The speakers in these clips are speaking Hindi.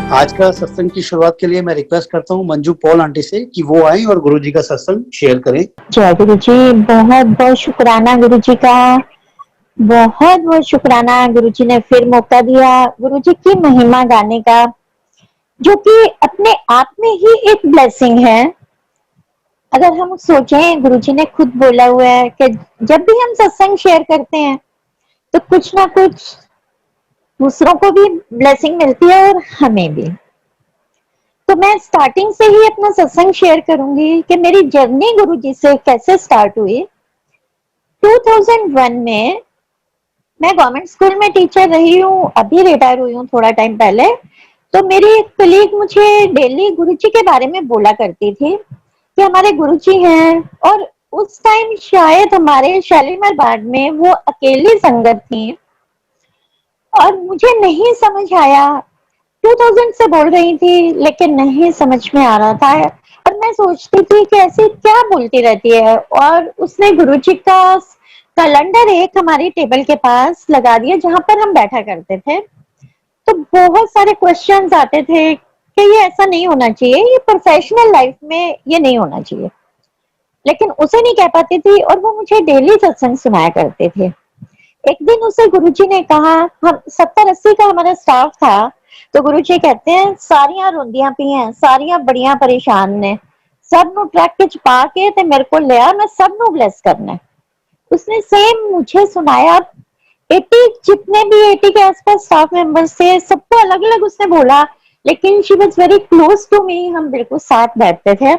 आज का सत्संग की शुरुआत के लिए मैं रिक्वेस्ट करता हूँ मंजू पॉल आंटी से कि वो आए और गुरुजी का सत्संग शेयर करें। जय गुरु जी। बहुत बहुत शुक्राना गुरु जी का, बहुत बहुत शुक्राना। गुरु जी ने फिर मौका दिया गुरु जी की महिमा गाने का, जो कि अपने आप में ही एक ब्लेसिंग है। अगर हम सोचें, गुरु जी ने खुद बोला हुआ है कि जब भी हम सत्संग शेयर करते हैं तो कुछ ना कुछ दूसरों को भी ब्लेसिंग मिलती है और हमें भी। तो मैं स्टार्टिंग से ही अपना सत्संग शेयर करूंगी कि मेरी जर्नी गुरु जी से कैसे स्टार्ट हुई। 2001 में मैं गवर्नमेंट स्कूल में टीचर रही हूँ, अभी रिटायर हुई हूँ थोड़ा टाइम पहले। तो मेरी एक कलीग मुझे डेली गुरुजी के बारे में बोला करती थी कि हमारे गुरुजी हैं, और उस टाइम शायद हमारे शालीमार बाग में वो अकेली संगत थी और मुझे नहीं समझ आया। 2000 से बोल रही थी लेकिन नहीं समझ में आ रहा था, और मैं सोचती थी कि ऐसे क्या बोलती रहती है। और उसने गुरुजी का कैलेंडर एक हमारी टेबल के पास लगा दिया जहां पर हम बैठा करते थे। तो बहुत सारे क्वेश्चंस आते थे कि ये ऐसा नहीं होना चाहिए, ये प्रोफेशनल लाइफ में ये नहीं होना चाहिए, लेकिन उसे नहीं कह पाती थी और वो मुझे डेली सत्संग सुनाया करते थे। एक दिन उसे गुरुजी ने कहा, हम 70-80 का हमारा स्टाफ था, तो गुरुजी कहते हैं सारियां रोंदियां पी हैं, सारियां बड़ियां परेशान ने, सब नु ट्रक च पा के ते मेरे को लिया, मैं सब नु ब्लेस करना है। उसने सेम मुझे सुनाया। 80 जितने भी 80 के आसपास स्टाफ मेंबर्स थे, सबको अलग अलग उसने बोला, लेकिन she was very close to me, हम बिल्कुल साथ बैठते थे।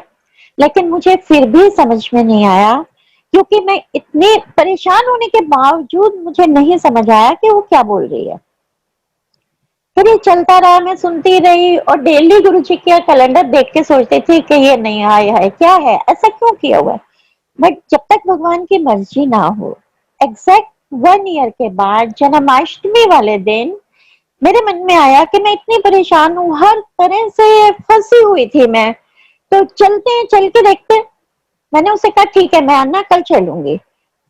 लेकिन मुझे फिर भी समझ में नहीं आया, क्योंकि मैं इतने परेशान होने के बावजूद मुझे नहीं समझ आया कि वो क्या बोल रही है। फिर ये चलता रहा, मैं सुनती रही और डेली गुरु जी का कैलेंडर देख के सोचती थी कि ये नहीं, आया है क्या है, ऐसा क्यों किया हुआ है। बट जब तक भगवान की मर्जी ना हो, एग्जैक्ट 1 ईयर के बाद जन्माष्टमी वाले दिन मेरे मन में आया कि मैं इतनी परेशान हूँ, हर तरह से फंसी हुई थी मैं, तो चलते हैं, चल के देखते हैं। मैंने उसे कहा ठीक है, मैं आना कल चलूंगी।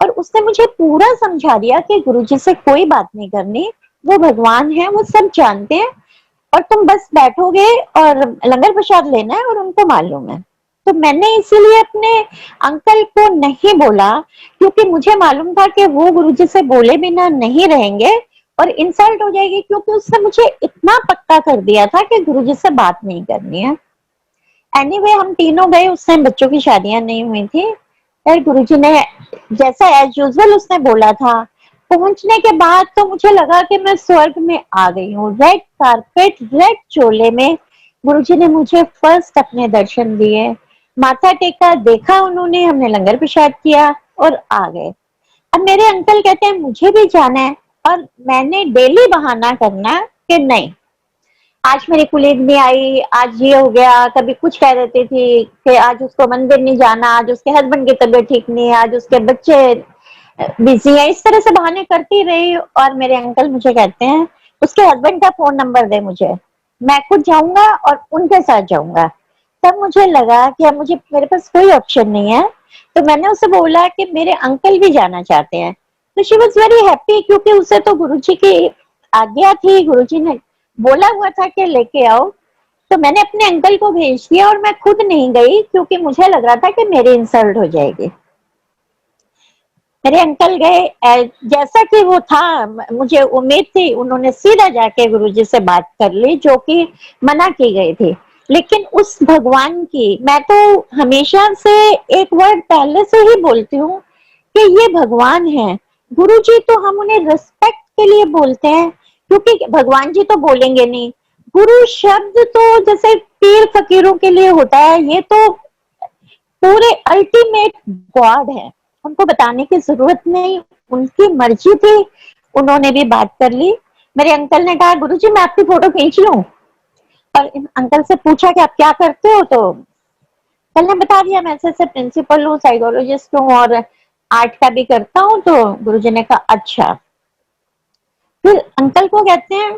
और उसने मुझे पूरा समझा दिया कि गुरुजी से कोई बात नहीं करनी, वो भगवान है, वो सब जानते हैं, और तुम बस बैठोगे और लंगर प्रसाद लेना है और उनको मालूम है। तो मैंने इसीलिए अपने अंकल को नहीं बोला, क्योंकि मुझे मालूम था कि वो गुरुजी से बोले बिना नहीं रहेंगे और इंसल्ट हो जाएगी, क्योंकि उसने मुझे इतना पक्का कर दिया था कि गुरुजी से बात नहीं करनी है। एनीवे हम तीनों गए, उस टाइम बच्चों की शादियां नहीं हुई थी। फिर गुरुजी ने जैसा एज यूजुअल उसने बोला था, पहुंचने के बाद तो मुझे लगा कि मैं स्वर्ग में आ गई हूँ। रेड कारपेट, रेड चोले में गुरुजी ने मुझे फर्स्ट अपने दर्शन दिए, माथा टेका, देखा उन्होंने, हमने लंगर प्रसाद किया और आ गए। अब मेरे अंकल कहते हैं मुझे भी जाना है, और मैंने डेली बहाना करना कि नहीं, आज मेरी कुलीग नहीं आई, आज ये हो गया, कभी कुछ कह देती थी कि आज उसको मंदिर नहीं जाना, आज उसके हस्बैंड की तबीयत ठीक नहीं है, आज उसके बच्चे बिजी है, इस तरह से बहाने करती रही। और मेरे अंकल मुझे कहते हैं उसके हस्बैंड का फोन नंबर दे मुझे, मैं खुद जाऊंगा और उनके साथ जाऊंगा। तब मुझे लगा कि अब मुझे, मेरे पास कोई ऑप्शन नहीं है। तो मैंने उसे बोला कि मेरे अंकल भी जाना चाहते हैं। तो शी वॉज वेरी हैप्पी, क्योंकि उसे तो गुरुजी की आज्ञा थी, गुरुजी ने बोला हुआ था कि लेके आओ। तो मैंने अपने अंकल को भेज दिया और मैं खुद नहीं गई, क्योंकि मुझे लग रहा था कि मेरी इंसल्ट हो जाएगी। मेरे अंकल गए, जैसा कि वो था, मुझे उम्मीद थी, उन्होंने सीधा जाके गुरुजी से बात कर ली, जो कि मना की गई थी। लेकिन उस भगवान की, मैं तो हमेशा से एक वर्ड पहले से ही बोलती हूँ कि ये भगवान है। गुरुजी तो हम उन्हें रिस्पेक्ट के लिए बोलते हैं, क्योंकि भगवान जी तो बोलेंगे नहीं। गुरु शब्द तो जैसे पीर फकीरों के लिए होता है, ये तो पूरे अल्टीमेट गॉड है, उनको बताने की जरूरत नहीं, उनकी मर्जी थी। उन्होंने भी बात कर ली। मेरे अंकल ने कहा गुरुजी मैं आपकी फोटो खींच लूं, और अंकल से पूछा कि आप क्या करते हो, तो कल ने बता दिया मैं ऐसे प्रिंसिपल हूँ, साइकोलॉजिस्ट हूँ और आर्ट का भी करता हूँ। तो गुरुजी ने कहा अच्छा। फिर अंकल को कहते हैं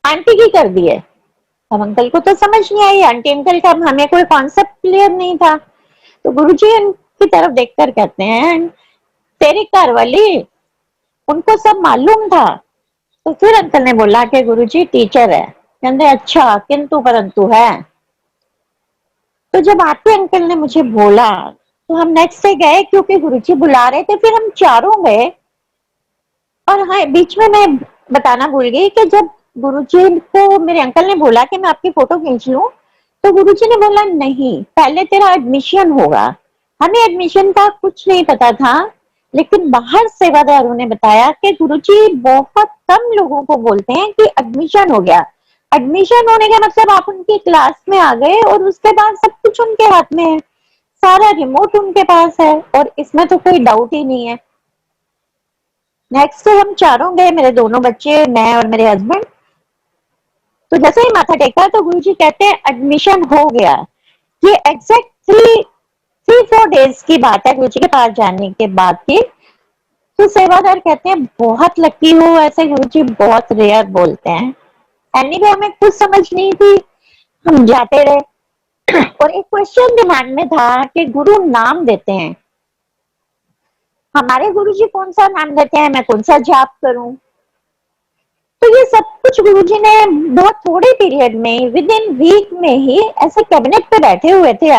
आंटी की कर दिए। अब अंकल को तो समझ नहीं आई, आंटी अंकल का हमें कोई कॉन्सेप्ट क्लियर नहीं था। तो गुरुजी उनकी तरफ देखकर कहते हैं तेरी घर वाली, उनको सब मालूम था। तो फिर अंकल ने बोला कि गुरुजी टीचर है, कहते अच्छा किंतु परंतु है। तो जब आपके अंकल ने मुझे बोला तो हम नेक्स्ट डे गए, क्योंकि गुरुजी बुला रहे थे, फिर हम चारों गए। और हाँ, बीच में मैं बताना भूल गई कि जब गुरुजी को मेरे अंकल ने बोला कि मैं आपकी फोटो खींच लूं, तो गुरुजी ने बोला नहीं, पहले तेरा एडमिशन होगा। हमें एडमिशन का कुछ नहीं पता था, लेकिन बाहर सेवादारों ने बताया कि गुरुजी बहुत कम लोगों को बोलते हैं कि एडमिशन हो गया। एडमिशन होने का मतलब आप उनकी क्लास में आ गए और उसके बाद सब कुछ उनके हाथ में है, सारा रिमोट उनके पास है, और इसमें तो कोई डाउट ही नहीं है। नेक्स्ट हम चारों गए, मेरे दोनों बच्चे, मैं और मेरे हस्बैंड। तो जैसे ही माथा टेका तो गुरुजी कहते हैं एडमिशन हो गया। ये एग्जैक्ट 3-4 डेज की बात है गुरुजी के पास जाने के बाद की। तो सेवादार कहते हैं बहुत लकी हो, ऐसे गुरुजी बहुत रेयर बोलते हैं। एनीवे हमें कुछ समझ नहीं थी, हम जाते रहे। और एक क्वेश्चन दिमाग में था कि गुरु नाम देते हैं, हमारे गुरुजी कौन सा नाम देते हैं, मैं कौन सा जाप करूं। तो ये सब कुछ गुरुजी ने बहुत थोड़े पीरियड में, विद इन वीक में ही, ऐसे कैबिनेट पे बैठे हुए थे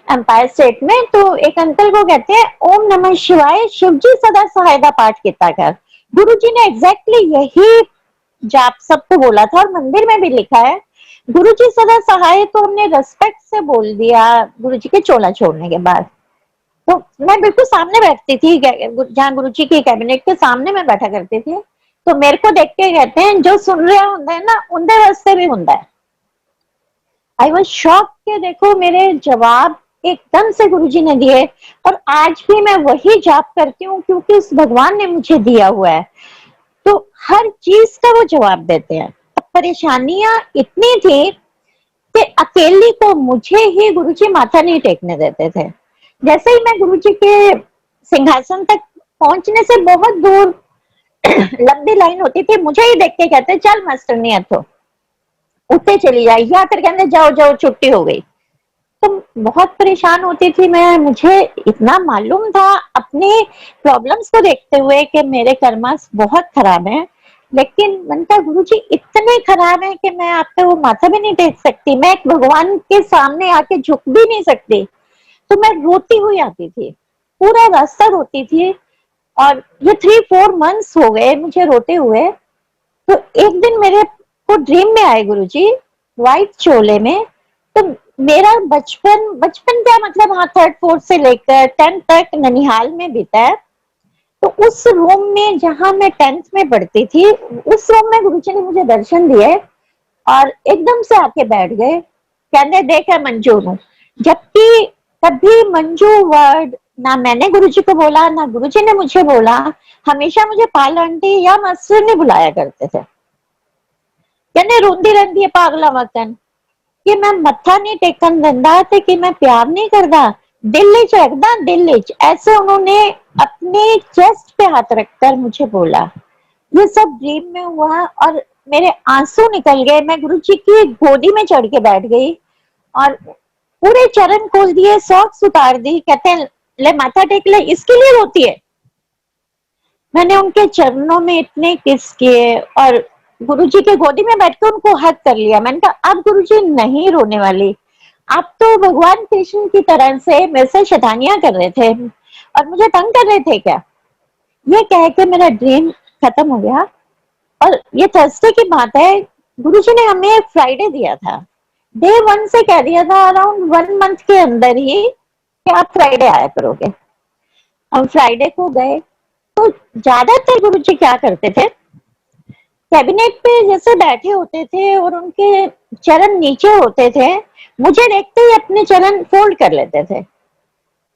एम्पायर स्टेट में, तो एक अंकल को कहते हैं ओम नमः शिवाय शिवजी सदा सहायता पाठ किया कर। गुरुजी ने एग्जैक्टली यही जाप सबको बोला था, और मंदिर में भी लिखा है गुरुजी सदा सहाय। तो हमने रेस्पेक्ट से बोल दिया गुरुजी के चोला छोड़ने के बाद। तो मैं बिल्कुल सामने बैठती थी, जहाँ गुरुजी की कैबिनेट के सामने मैं बैठा करती थी। तो मेरे को देख के कहते हैं जो सुन रहा होता है ना उनके वास्ते भी होता है। आई वॉज शॉक के देखो मेरे जवाब एकदम से गुरुजी ने दिए, और आज भी मैं वही जाप करती हूँ क्योंकि इस भगवान ने मुझे दिया हुआ है। तो हर चीज का वो जवाब देते हैं। अब परेशानियां इतनी थी कि अकेली को मुझे ही गुरुजी माथा नहीं टेकने देते थे। जैसे ही मैं गुरुजी के सिंहासन तक पहुंचने से बहुत दूर लंबी लाइन होती थी, मुझे ही देख के कहते चल मास्टर नहीं तो उठते चली जाए, या फिर कहते जाओ जाओ छुट्टी हो गई। तो बहुत परेशान होती थी मैं। मुझे इतना मालूम था अपने प्रॉब्लम्स को देखते हुए कि मेरे कर्मास बहुत खराब है, लेकिन मनता गुरुजी इतने खराब है कि मैं आप पे वो माथा भी नहीं टेक सकती, मैं एक भगवान के सामने आके झुक भी नहीं सकती। तो मैं रोती हुई आती थी, पूरा रास्ता रोती थी। और ये 3-4 मंथ्स हो गए मुझे रोते हुए। तो एक दिन मेरे को ड्रीम में आए गुरुजी व्हाइट चोले में। तो मेरा बचपन बचपन क्या मतलब, हाँ, 3rd-4th से लेकर 10th तक ननिहाल में बीता है। तो उस रूम में जहां मैं 10th में पढ़ती थी, उस रूम में गुरुजी ने मुझे दर्शन दिए और एकदम से आके बैठ गए, कहने देखा मंजू हूँ। जबकि कभी मंजू वर्ड ना मैंने गुरुजी को बोला ना गुरुजी ने मुझे बोला, हमेशा मुझे पाल आंटी या मास्टर ने बुलाया करते थे। कहने रोंदी रहती है पागला वतन, कि मैं मत्था नहीं टेकन दिंदा ते कि मैं प्यार नहीं करदा, दिल च रखदा दिल च, ऐसे उन्होंने अपने चेस्ट पे हाथ रखकर मुझे बोला। ये सब ड्रीम में हुआ और मेरे आंसू निकल गए। मैं गुरुजी की गोदी में चढ़ के बैठ गई और पूरे चरण खोल दिए, सॉक्स उतार दी। कहते हैं ले माथा टेक ले, इसके लिए रोती है। मैंने उनके चरणों में इतने किस किए और गुरुजी के गोदी में बैठ के उनको हग कर लिया। मैंने कहा अब गुरुजी नहीं रोने वाली, आप तो भगवान कृष्ण की तरह से मेरे से शैतानियां कर रहे थे और मुझे तंग कर रहे थे क्या। ये कह के मेरा ड्रीम खत्म हो गया। और ये थर्सडे की बात है, गुरुजी ने हमें फ्राइडे दिया था, डे 1 से कह दिया था अराउंड 1 मंथ के अंदर ही कि आप फ्राइडे आया करोगे। हम फ्राइडे को गए। तो ज्यादातर गुरुजी क्या करते थे, कैबिनेट पे जैसे बैठे होते थे और उनके चरण नीचे होते थे, मुझे देखते ही अपने चरण फोल्ड कर लेते थे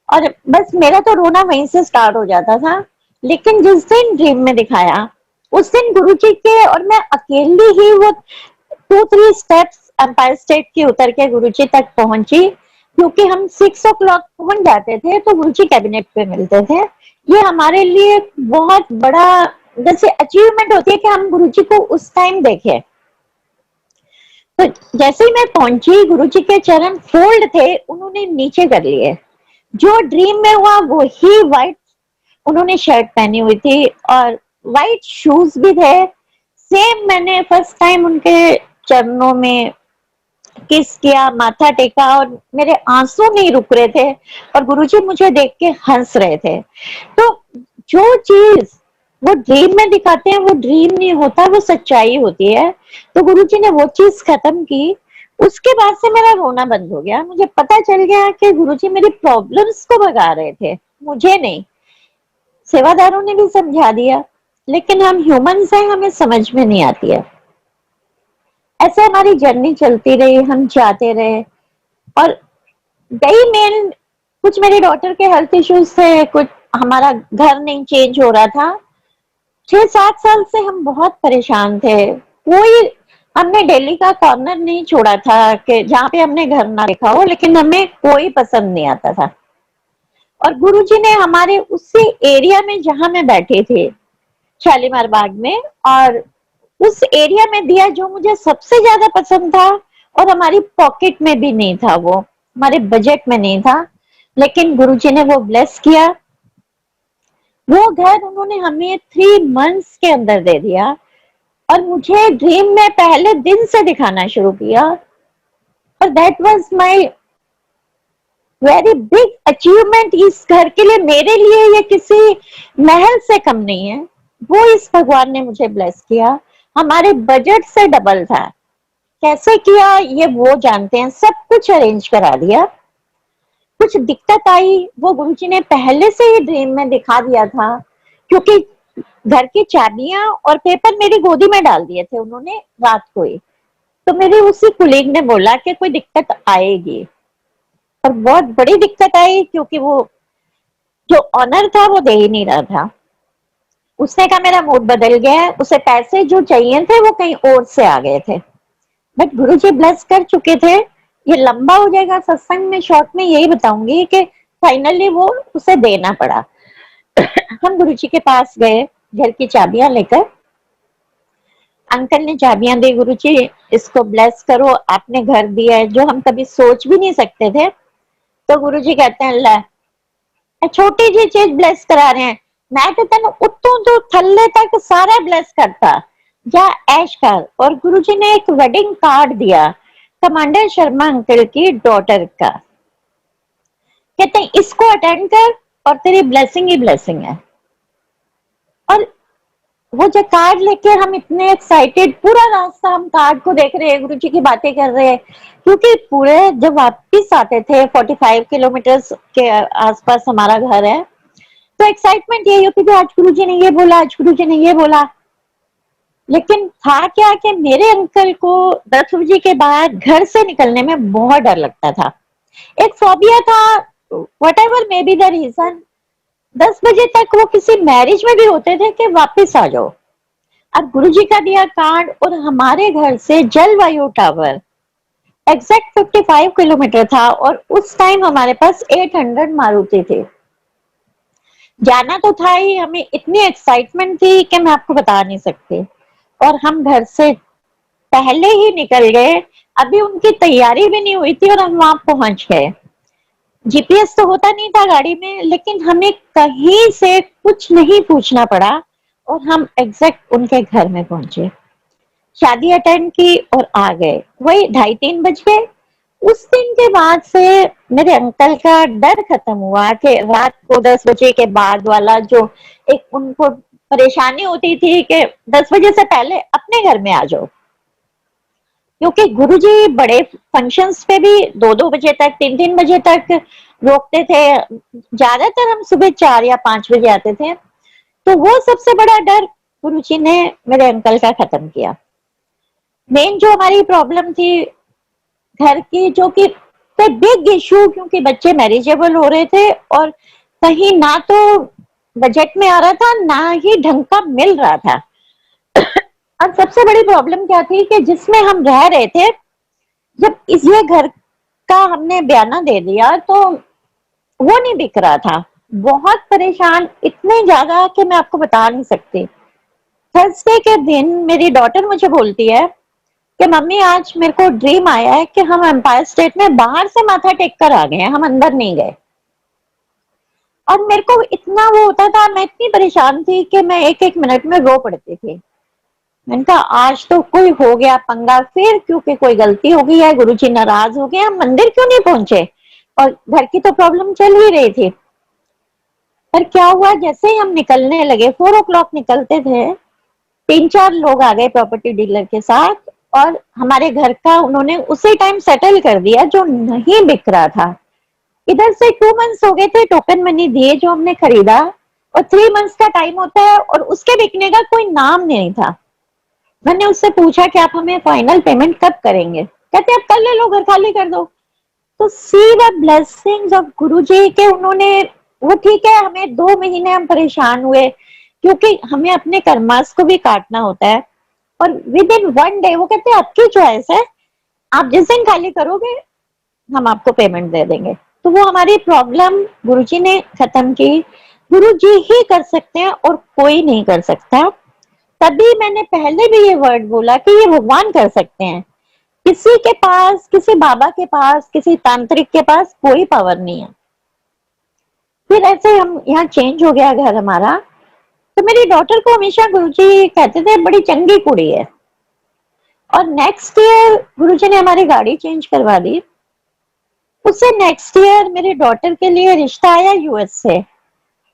और बस मेरा तो रोना वहीं से स्टार्ट हो जाता था। लेकिन जिस दिन ड्रीम में दिखाया उस दिन गुरुजी के और मैं अकेली ही वो 2-3 स्टेप्स एम्पायर स्टेट की उतर के गुरुजी तक पहुंची, क्योंकि हम 6 o'clock पहुंच जाते थे तो गुरुजी कैबिनेट पे मिलते थे। ये हमारे लिए बहुत बड़ा जैसे अचीवमेंट होती है कि हम गुरुजी को उस टाइम देखे। तो जैसे ही मैं पहुंची, गुरुजी के चरण फोल्ड थे, उन्होंने नीचे कर लिए। जो ड्रीम में हुआ वो ही व्हाइट उन्होंने शर्ट पहनी हुई थी और व्हाइट शूज भी थे। सेम मैंने फर्स्ट टाइम उनके चरणों में किस किया, माथा टेका, और मेरे आंसू नहीं रुक रहे थे और गुरुजी मुझे देख के हंस रहे थे। तो जो चीज वो ड्रीम में दिखाते हैं वो ड्रीम नहीं होता, वो सच्चाई होती है। तो गुरुजी ने वो चीज खत्म की। उसके बाद से मेरा रोना बंद हो गया। मुझे पता चल गया कि गुरुजी मेरी प्रॉब्लम्स को भगा रहे थे, मुझे नहीं। सेवादारों ने भी समझा दिया, लेकिन हम ह्यूमंस हैं, हमें समझ में नहीं आती है। ऐसे हमारी जर्नी चलती रही, हम जाते रहे। और कई मेन कुछ मेरी डॉटर के हेल्थ इश्यूज थे, कुछ हमारा घर नहीं चेंज हो रहा था। 6-7 साल से हम बहुत परेशान थे। कोई हमने दिल्ली का कॉर्नर नहीं छोड़ा था कि जहाँ पे हमने घर ना देखा हो, लेकिन हमें कोई पसंद नहीं आता था। और गुरुजी ने हमारे उसी एरिया में जहां मैं बैठे थे, शालीमार बाग में, और उस एरिया में दिया जो मुझे सबसे ज्यादा पसंद था। और हमारी पॉकेट में भी नहीं था, वो हमारे बजट में नहीं था, लेकिन गुरुजी ने वो ब्लेस किया। वो घर उन्होंने हमें 3 मंथ्स के अंदर दे दिया और मुझे ड्रीम में पहले दिन से दिखाना शुरू किया। और that was my very big achievement. इस घर के लिए, मेरे लिए ये किसी महल से कम नहीं है। वो इस भगवान ने मुझे ब्लेस किया, हमारे बजट से डबल था। कैसे किया ये वो जानते हैं, सब कुछ अरेंज करा दिया। कुछ दिक्कत आई, वो गुरुजी ने पहले से ही ड्रीम में दिखा दिया था, क्योंकि घर की चाबियां और पेपर मेरी गोदी में डाल दिए थे उन्होंने रात को ही। तो मेरे उसी कुलीग ने बोला कि कोई दिक्कत आएगी, और बहुत बड़ी दिक्कत आई, क्योंकि वो जो ऑनर था वो दे ही नहीं रहा था। उसने कहा मेरा मूड बदल गया है, उसे पैसे जो चाहिए थे वो कहीं और से आ गए थे। बट गुरुजी ब्लेस कर चुके थे। ये लंबा हो जाएगा सत्संग में, शॉर्ट में यही बताऊंगी कि फाइनली वो उसे देना पड़ा। हम गुरुजी के पास गए घर की चाबियां लेकर। अंकल ने चाबियां दी, गुरुजी इसको ब्लेस करो, आपने घर दिया है जो हम कभी सोच भी नहीं सकते थे। तो गुरुजी कहते हैं ला छोटी जी चीज ब्लेस करा रहे हैं, मैं तो तेन उत्तों तो थल्ले तक सारा ब्लेस करता, जा ऐश कर। और गुरुजी ने एक वेडिंग कार्ड दिया कमांडर शर्मा अंकल की डॉटर का। कहते हैं इसको अटेंड कर और तेरी ब्लेसिंग ही ब्लेसिंग है। और वो जो कार्ड लेके हम इतने एक्साइटेड, पूरा रास्ता हम कार्ड को देख रहे हैं, गुरुजी की बातें कर रहे हैं, क्योंकि पूरे जब वापिस आते थे 45 किलोमीटर के आसपास हमारा घर है, तो एक्साइटमेंट यही होती थी, आज गुरुजी ने ये बोला, आज गुरुजी ने ये बोला। लेकिन था क्या कि मेरे अंकल को 10 बजे के बाद घर से निकलने में बहुत डर लगता था, एक फोबिया था, whatever may be the reason. 10 बजे तक वो किसी मैरिज में भी होते थे कि वापस आ जाओ। अब गुरुजी का दिया कार्ड, और हमारे घर से जलवायु टावर एग्जैक्ट 55 किलोमीटर था, और उस टाइम हमारे पास 800 मारुति थे। जाना तो था ही, हमें इतनी एक्साइटमेंट थी कि मैं आपको बता नहीं सकती। और हम घर से पहले ही निकल गए, अभी उनकी तैयारी भी नहीं हुई थी और हम वहां पहुंच गए। जीपीएस तो होता नहीं था गाड़ी में, लेकिन हमें कहीं से कुछ नहीं पूछना पड़ा और हम एग्जैक्ट उनके घर में पहुंचे, शादी अटेंड की और आ गए। वही 2:30-3 बज गए। उस दिन के बाद से मेरे अंकल का डर खत्म हुआ कि रात को 10 बजे के बाद वाला जो एक उनको परेशानी होती थी कि 10 बजे से पहले अपने घर में आ जाओ, क्योंकि गुरुजी बड़े फंक्शंस पे भी 2-2 बजे तक, 3-3 बजे तक रोकते थे। ज्यादातर हम सुबह 4 या 5 बजे आते थे। तो वो सबसे बड़ा डर गुरुजी ने मेरे अंकल का खत्म किया। मेन जो हमारी प्रॉब्लम थी घर की, जो कि बिग इशू, क्योंकि बच्चे मैरिजेबल हो रहे थे और कहीं ना तो बजट में आ रहा था, ना ही ढंग का मिल रहा था। और सबसे बड़ी प्रॉब्लम क्या थी कि जिसमें हम रह रहे थे, जब इस ये घर का हमने बयाना दे दिया तो वो नहीं बिक रहा था। बहुत परेशान, इतने ज्यादा कि मैं आपको बता नहीं सकती। थर्सडे के दिन मेरी डॉटर मुझे बोलती है कि मम्मी आज मेरे को ड्रीम आया है कि हम एम्पायर स्टेट में बाहर से माथा टेक कर आ गए, हम अंदर नहीं गए। और मेरे को इतना वो होता था, मैं इतनी परेशान थी कि मैं एक एक मिनट में रो पड़ती थी। मैंने कहा आज तो कोई हो गया पंगा फिर, क्योंकि कोई गलती हो गई है, गुरुजी नाराज हो गए, हम मंदिर क्यों नहीं पहुंचे, और घर की तो प्रॉब्लम चल ही रही थी। पर क्या हुआ, जैसे ही हम निकलने लगे, 4 o'clock निकलते थे, 3-4 लोग आ गए प्रॉपर्टी डीलर के साथ, और हमारे घर का उन्होंने उसी टाइम सेटल कर दिया जो नहीं बिक रहा था। इधर से 2 months हो गए थे, टोकन मनी दिए जो हमने खरीदा, और 3 months का टाइम होता है और उसके बिकने का कोई नाम नहीं था। मैंने उससे पूछा कि आप हमें फाइनल पेमेंट कब करेंगे, कहते अब कल ले लो, घर खाली कर दो। तो सी द ब्लेसिंग्स ऑफ गुरु जी के उन्होंने, वो ठीक है, हमें 2 महीने हम परेशान हुए क्योंकि हमें अपने कर्मास को भी काटना होता है, और विद इन 1 day वो कहते हैं आपकी चॉइस है, आप जिस दिन खाली करोगे हम आपको पेमेंट दे देंगे। तो वो हमारी प्रॉब्लम गुरुजी ने खत्म की। गुरुजी ही कर सकते हैं और कोई नहीं कर सकता। तभी मैंने पहले भी ये वर्ड बोला कि ये भगवान कर सकते हैं, किसी के पास, किसी बाबा के पास, किसी तांत्रिक के पास कोई पावर नहीं है। फिर ऐसे हम यहाँ चेंज हो गया घर हमारा। तो मेरी डॉटर को हमेशा गुरुजी कहते थे बड़ी चंगी कुड़ी है, और नेक्स्ट ईयर गुरुजी ने हमारी गाड़ी चेंज करवा दी। उससे नेक्स्ट ईयर मेरी डॉटर के लिए रिश्ता आया यूएस से,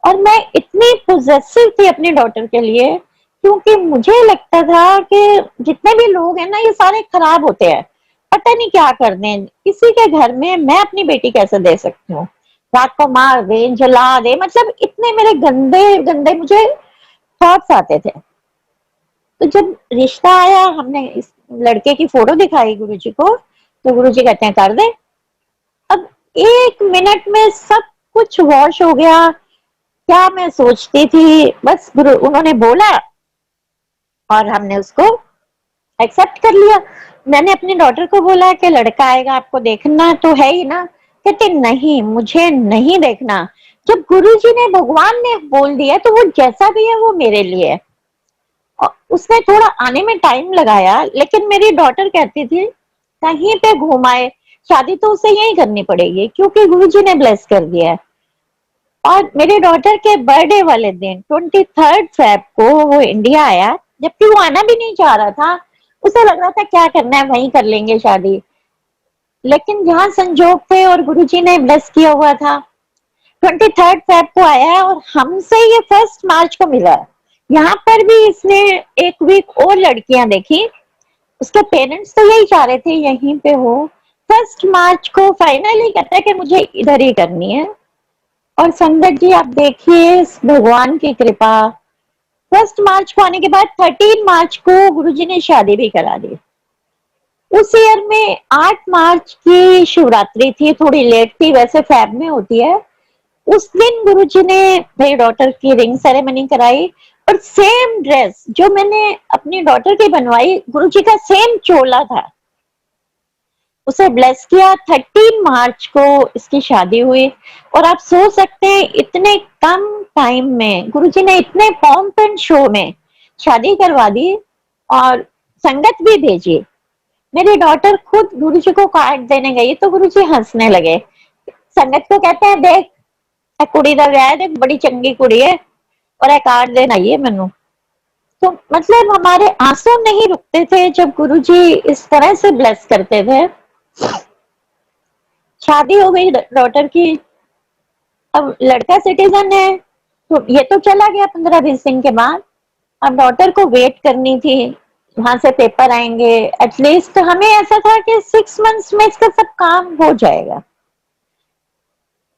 और मैं इतनी पोजेसिव थी अपनी डॉटर के लिए, क्योंकि मुझे लगता था कि जितने भी लोग हैं ना ये सारे खराब होते हैं, पता नहीं क्या कर दें, किसी के घर में मैं अपनी बेटी कैसे दे सकती हूँ, रात को मार दे, जला दे, मतलब इतने मेरे गंदे गंदे मुझे थॉट्स आते थे। तो जब रिश्ता आया, हमने इस लड़के की फोटो दिखाई गुरुजी को, तो गुरुजी कहते हैं कर दे। अब 1 मिनट में सब कुछ वॉश हो गया। क्या मैं सोचती थी, बस गुरु उन्होंने बोला और हमने उसको एक्सेप्ट कर लिया। मैंने अपनी डॉटर को बोला कि लड़का आएगा, आपको देखना तो है ही ना, कहते नहीं मुझे नहीं देखना, जब गुरुजी ने, भगवान ने बोल दिया तो वो जैसा भी है वो मेरे लिए है। और उसने थोड़ा आने में टाइम लगाया, लेकिन मेरी डॉटर कहती थी कहीं पे घुमाए, शादी तो उसे यही करनी पड़ेगी क्योंकि गुरुजी ने ब्लेस कर दिया है। और मेरी डॉटर के बर्थडे वाले दिन 23rd Feb को वो इंडिया आया, जबकि वो आना भी नहीं चाह रहा था, उसे लग रहा था क्या करना है वहीं कर लेंगे शादी, लेकिन जहां संजोग थे और गुरुजी ने ब्लेस किया हुआ था, 23rd Feb को आया है, और हमसे ये 1st March को मिला है। यहाँ पर भी इसने 1 वीक और लड़कियां देखी, उसके पेरेंट्स तो यही चाह रहे थे यहीं पे हो। 1st March को फाइनली कहता है कि मुझे इधर ही करनी है। और संगत जी आप देखिए भगवान की कृपा, 1st March को आने के बाद 13 March को गुरुजी ने शादी भी करा दी। उस ईयर में 8 मार्च की शिवरात्रि थी, थोड़ी लेट थी, वैसे फेब में होती है। उस दिन गुरुजी ने मेरी डॉटर की रिंग सेरेमनी कराई, और सेम ड्रेस जो मैंने अपनी डॉटर की बनवाई, गुरुजी का सेम चोला था, उसे ब्लेस किया। 13 मार्च को इसकी शादी हुई। और आप सोच सकते हैं इतने कम टाइम में गुरुजी ने इतने पॉम्प एंड शो में शादी करवा दी और संगत भी भेजी। मेरी डॉटर खुद गुरुजी को कार्ड देने गई तो गुरुजी हंसने लगे, संगत को कहते हैं देख कुड़ी का ब्याह है, देख बड़ी चंगी कुड़ी है और एक कार्ड देना ये मैनू। तो मतलब हमारे आंसू नहीं रुकते थे जब गुरुजी इस तरह से ब्लेस करते थे। शादी हो गई डॉटर की, अब लड़का सिटीजन है, तो ये तो चला गया 15-20 दिन के बाद। अब डॉटर को वेट करनी थी, वहां से पेपर आएंगे, एटलीस्ट हमें ऐसा था कि 6 months में इसका सब काम हो जाएगा,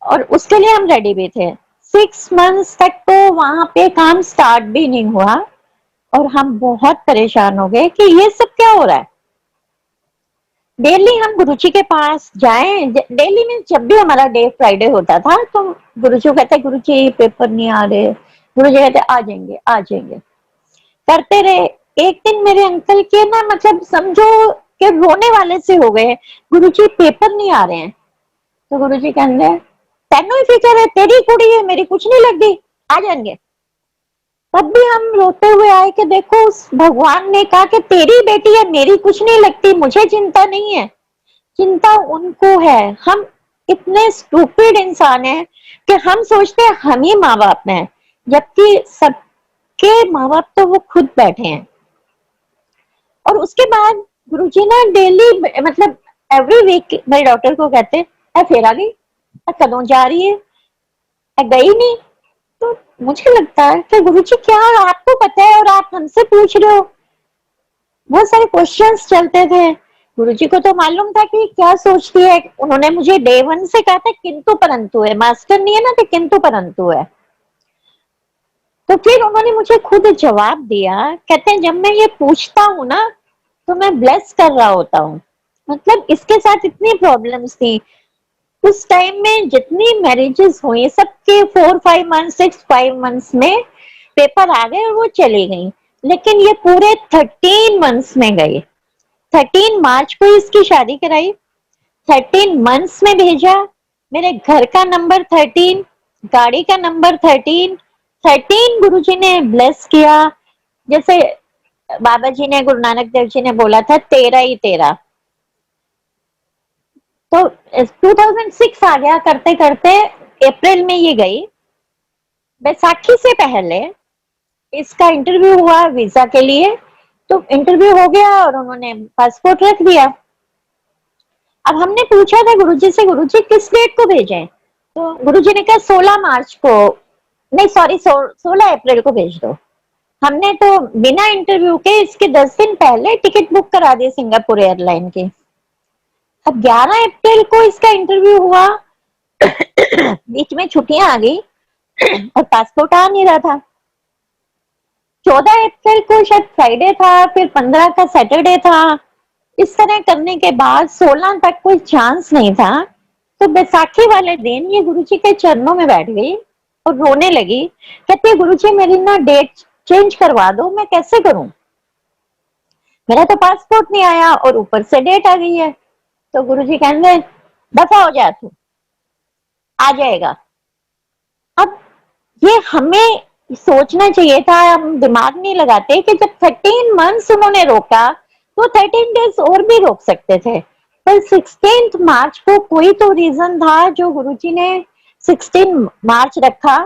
और उसके लिए हम रेडी भी थे। 6 months तक तो वहां पे काम स्टार्ट भी नहीं हुआ, और हम बहुत परेशान हो गए कि ये सब क्या हो रहा है। डेली हम गुरुजी के पास जाएं, डेली में जब भी हमारा डे फ्राइडे होता था तो गुरुजी कहते गुरुजी पेपर नहीं आ रहे, गुरुजी कहते आ जाएंगे आ जाएंगे, करते रहे। एक दिन मेरे अंकल के ना मतलब समझो कि रोने वाले से हो गए, गुरुजी पेपर नहीं आ रहे हैं। तो गुरुजी कहते तेनू ही फिक्र है, तेरी कुड़ी है, मेरी कुछ नहीं लगती, आ जाएंगे। तब भी हम रोते हुए आए कि देखो उस भगवान ने कहा कि तेरी बेटी है, मेरी कुछ नहीं लगती, मुझे चिंता नहीं है, चिंता उनको है। हम इतने स्टूपिड इंसान हैं कि हम सोचते हैं हम ही माँ बाप हैं, जबकि सबके माँ बाप तो वो खुद बैठे हैं। और उसके बाद गुरुजी ना डेली मतलब एवरी वीक मेरे डॉक्टर को कहते हैं फिर आ गई, कदों जा रही है, गई नहीं। तो मुझे लगता है कि गुरुजी क्या आपको पता है और आप हमसे पूछ रहे हो। बहुत सारे क्वेश्चंस चलते थे। गुरुजी को तो मालूम था कि क्या सोचती है। उन्होंने मुझे डे वन से कहा था किंतु परंतु है, मास्टर नहीं है ना, तो किंतु परंतु है। तो फिर उन्होंने मुझे खुद जवाब दिया, कहते हैं जब मैं ये पूछता हूँ ना तो मैं ब्लेस कर रहा होता हूँ। मतलब इसके साथ इतनी प्रॉब्लम्स थी उस टाइम में, जितनी मैरिजेस हुई सबके 4-5 मंथ्स 6-5 मंथ्स में पेपर आ गए और वो चली गई। लेकिन ये पूरे 13 मंथ्स में गए। 13 मार्च को इसकी शादी कराई, 13 मंथ्स में भेजा, मेरे घर का नंबर 13, गाड़ी का नंबर 13, 13 गुरुजी ने ब्लेस किया। जैसे बाबा जी ने, गुरु नानक देव जी ने बोला था 13 ही 13। तो 2006 आ गया करते करते, अप्रैल में ये गई। बैसाखी से पहले इसका इंटरव्यू हुआ वीजा के लिए, तो इंटरव्यू हो गया और उन्होंने पासपोर्ट रख दिया। अब हमने पूछा था गुरुजी से, गुरुजी किस डेट को भेजें? तो गुरुजी ने कहा 16 मार्च को, नहीं सॉरी 16 अप्रैल को भेज दो। हमने तो बिना इंटरव्यू के इसके 10 दिन पहले टिकट बुक करा दी सिंगापुर एयरलाइन की। अब 11 अप्रैल को इसका इंटरव्यू हुआ, बीच में छुट्टियां आ गई और पासपोर्ट आ नहीं रहा था। 14 अप्रैल को शायद फ्राइडे था, फिर 15 का सैटरडे था। इस तरह करने के बाद 16 तक कोई चांस नहीं था। तो बैसाखी वाले दिन ये गुरुजी के चरणों में बैठ गई और रोने लगी। कहती है गुरुजी मेरी ना डेट चेंज करवा दो, मैं कैसे करूं, मेरा तो पासपोर्ट नहीं आया और ऊपर से डेट आ गई है। तो गुरुजी कहने दफा हो जा तू, आ जाएगा। अब ये हमें सोचना चाहिए था, हम दिमाग नहीं लगाते कि जब 13 मंथ्स उन्होंने रोका तो 13 डेज और भी रोक सकते थे। पर 16 मार्च को कोई तो रीजन था जो गुरुजी ने 16 मार्च रखा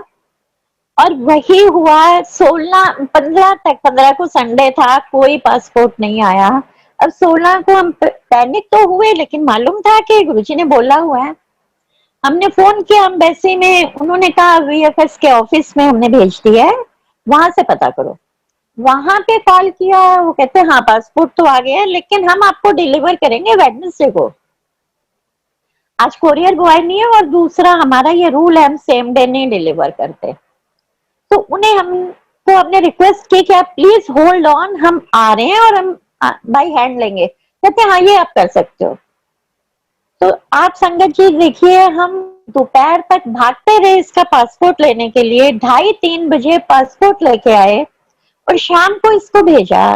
और वही हुआ। 15 तक, 15 को संडे था, कोई पासपोर्ट नहीं आया। अब 16 को हम पैनिक तो हुए, लेकिन मालूम था कि गुरुजी ने बोला हुआ है। हमने फोन किया एम्बेसी में, उन्होंने कहा वीएफएस के ऑफिस में हमने भेज दिया है, वहां से पता करो। वहां पे कॉल किया, वो कहते हैं हाँ पासपोर्ट तो आ गया है लेकिन हम आपको डिलीवर करेंगे वेडनेसडे को। आज कोरियर बॉय नहीं है और दूसरा हमारा ये रूल है हम सेम डे नहीं डिलीवर करते। तो उन्हें हमको हमने रिक्वेस्ट की कि आप प्लीज होल्ड ऑन, हम आ रहे हैं और हम बाई हैंड लेंगे। कहते हाँ ये आप कर सकते हो। तो आप संगत जी देखिए, हम दोपहर तक भागते रहे इसका पासपोर्ट लेने के लिए, 2:30-3 बजे पासपोर्ट लेके आए और शाम को इसको भेजा।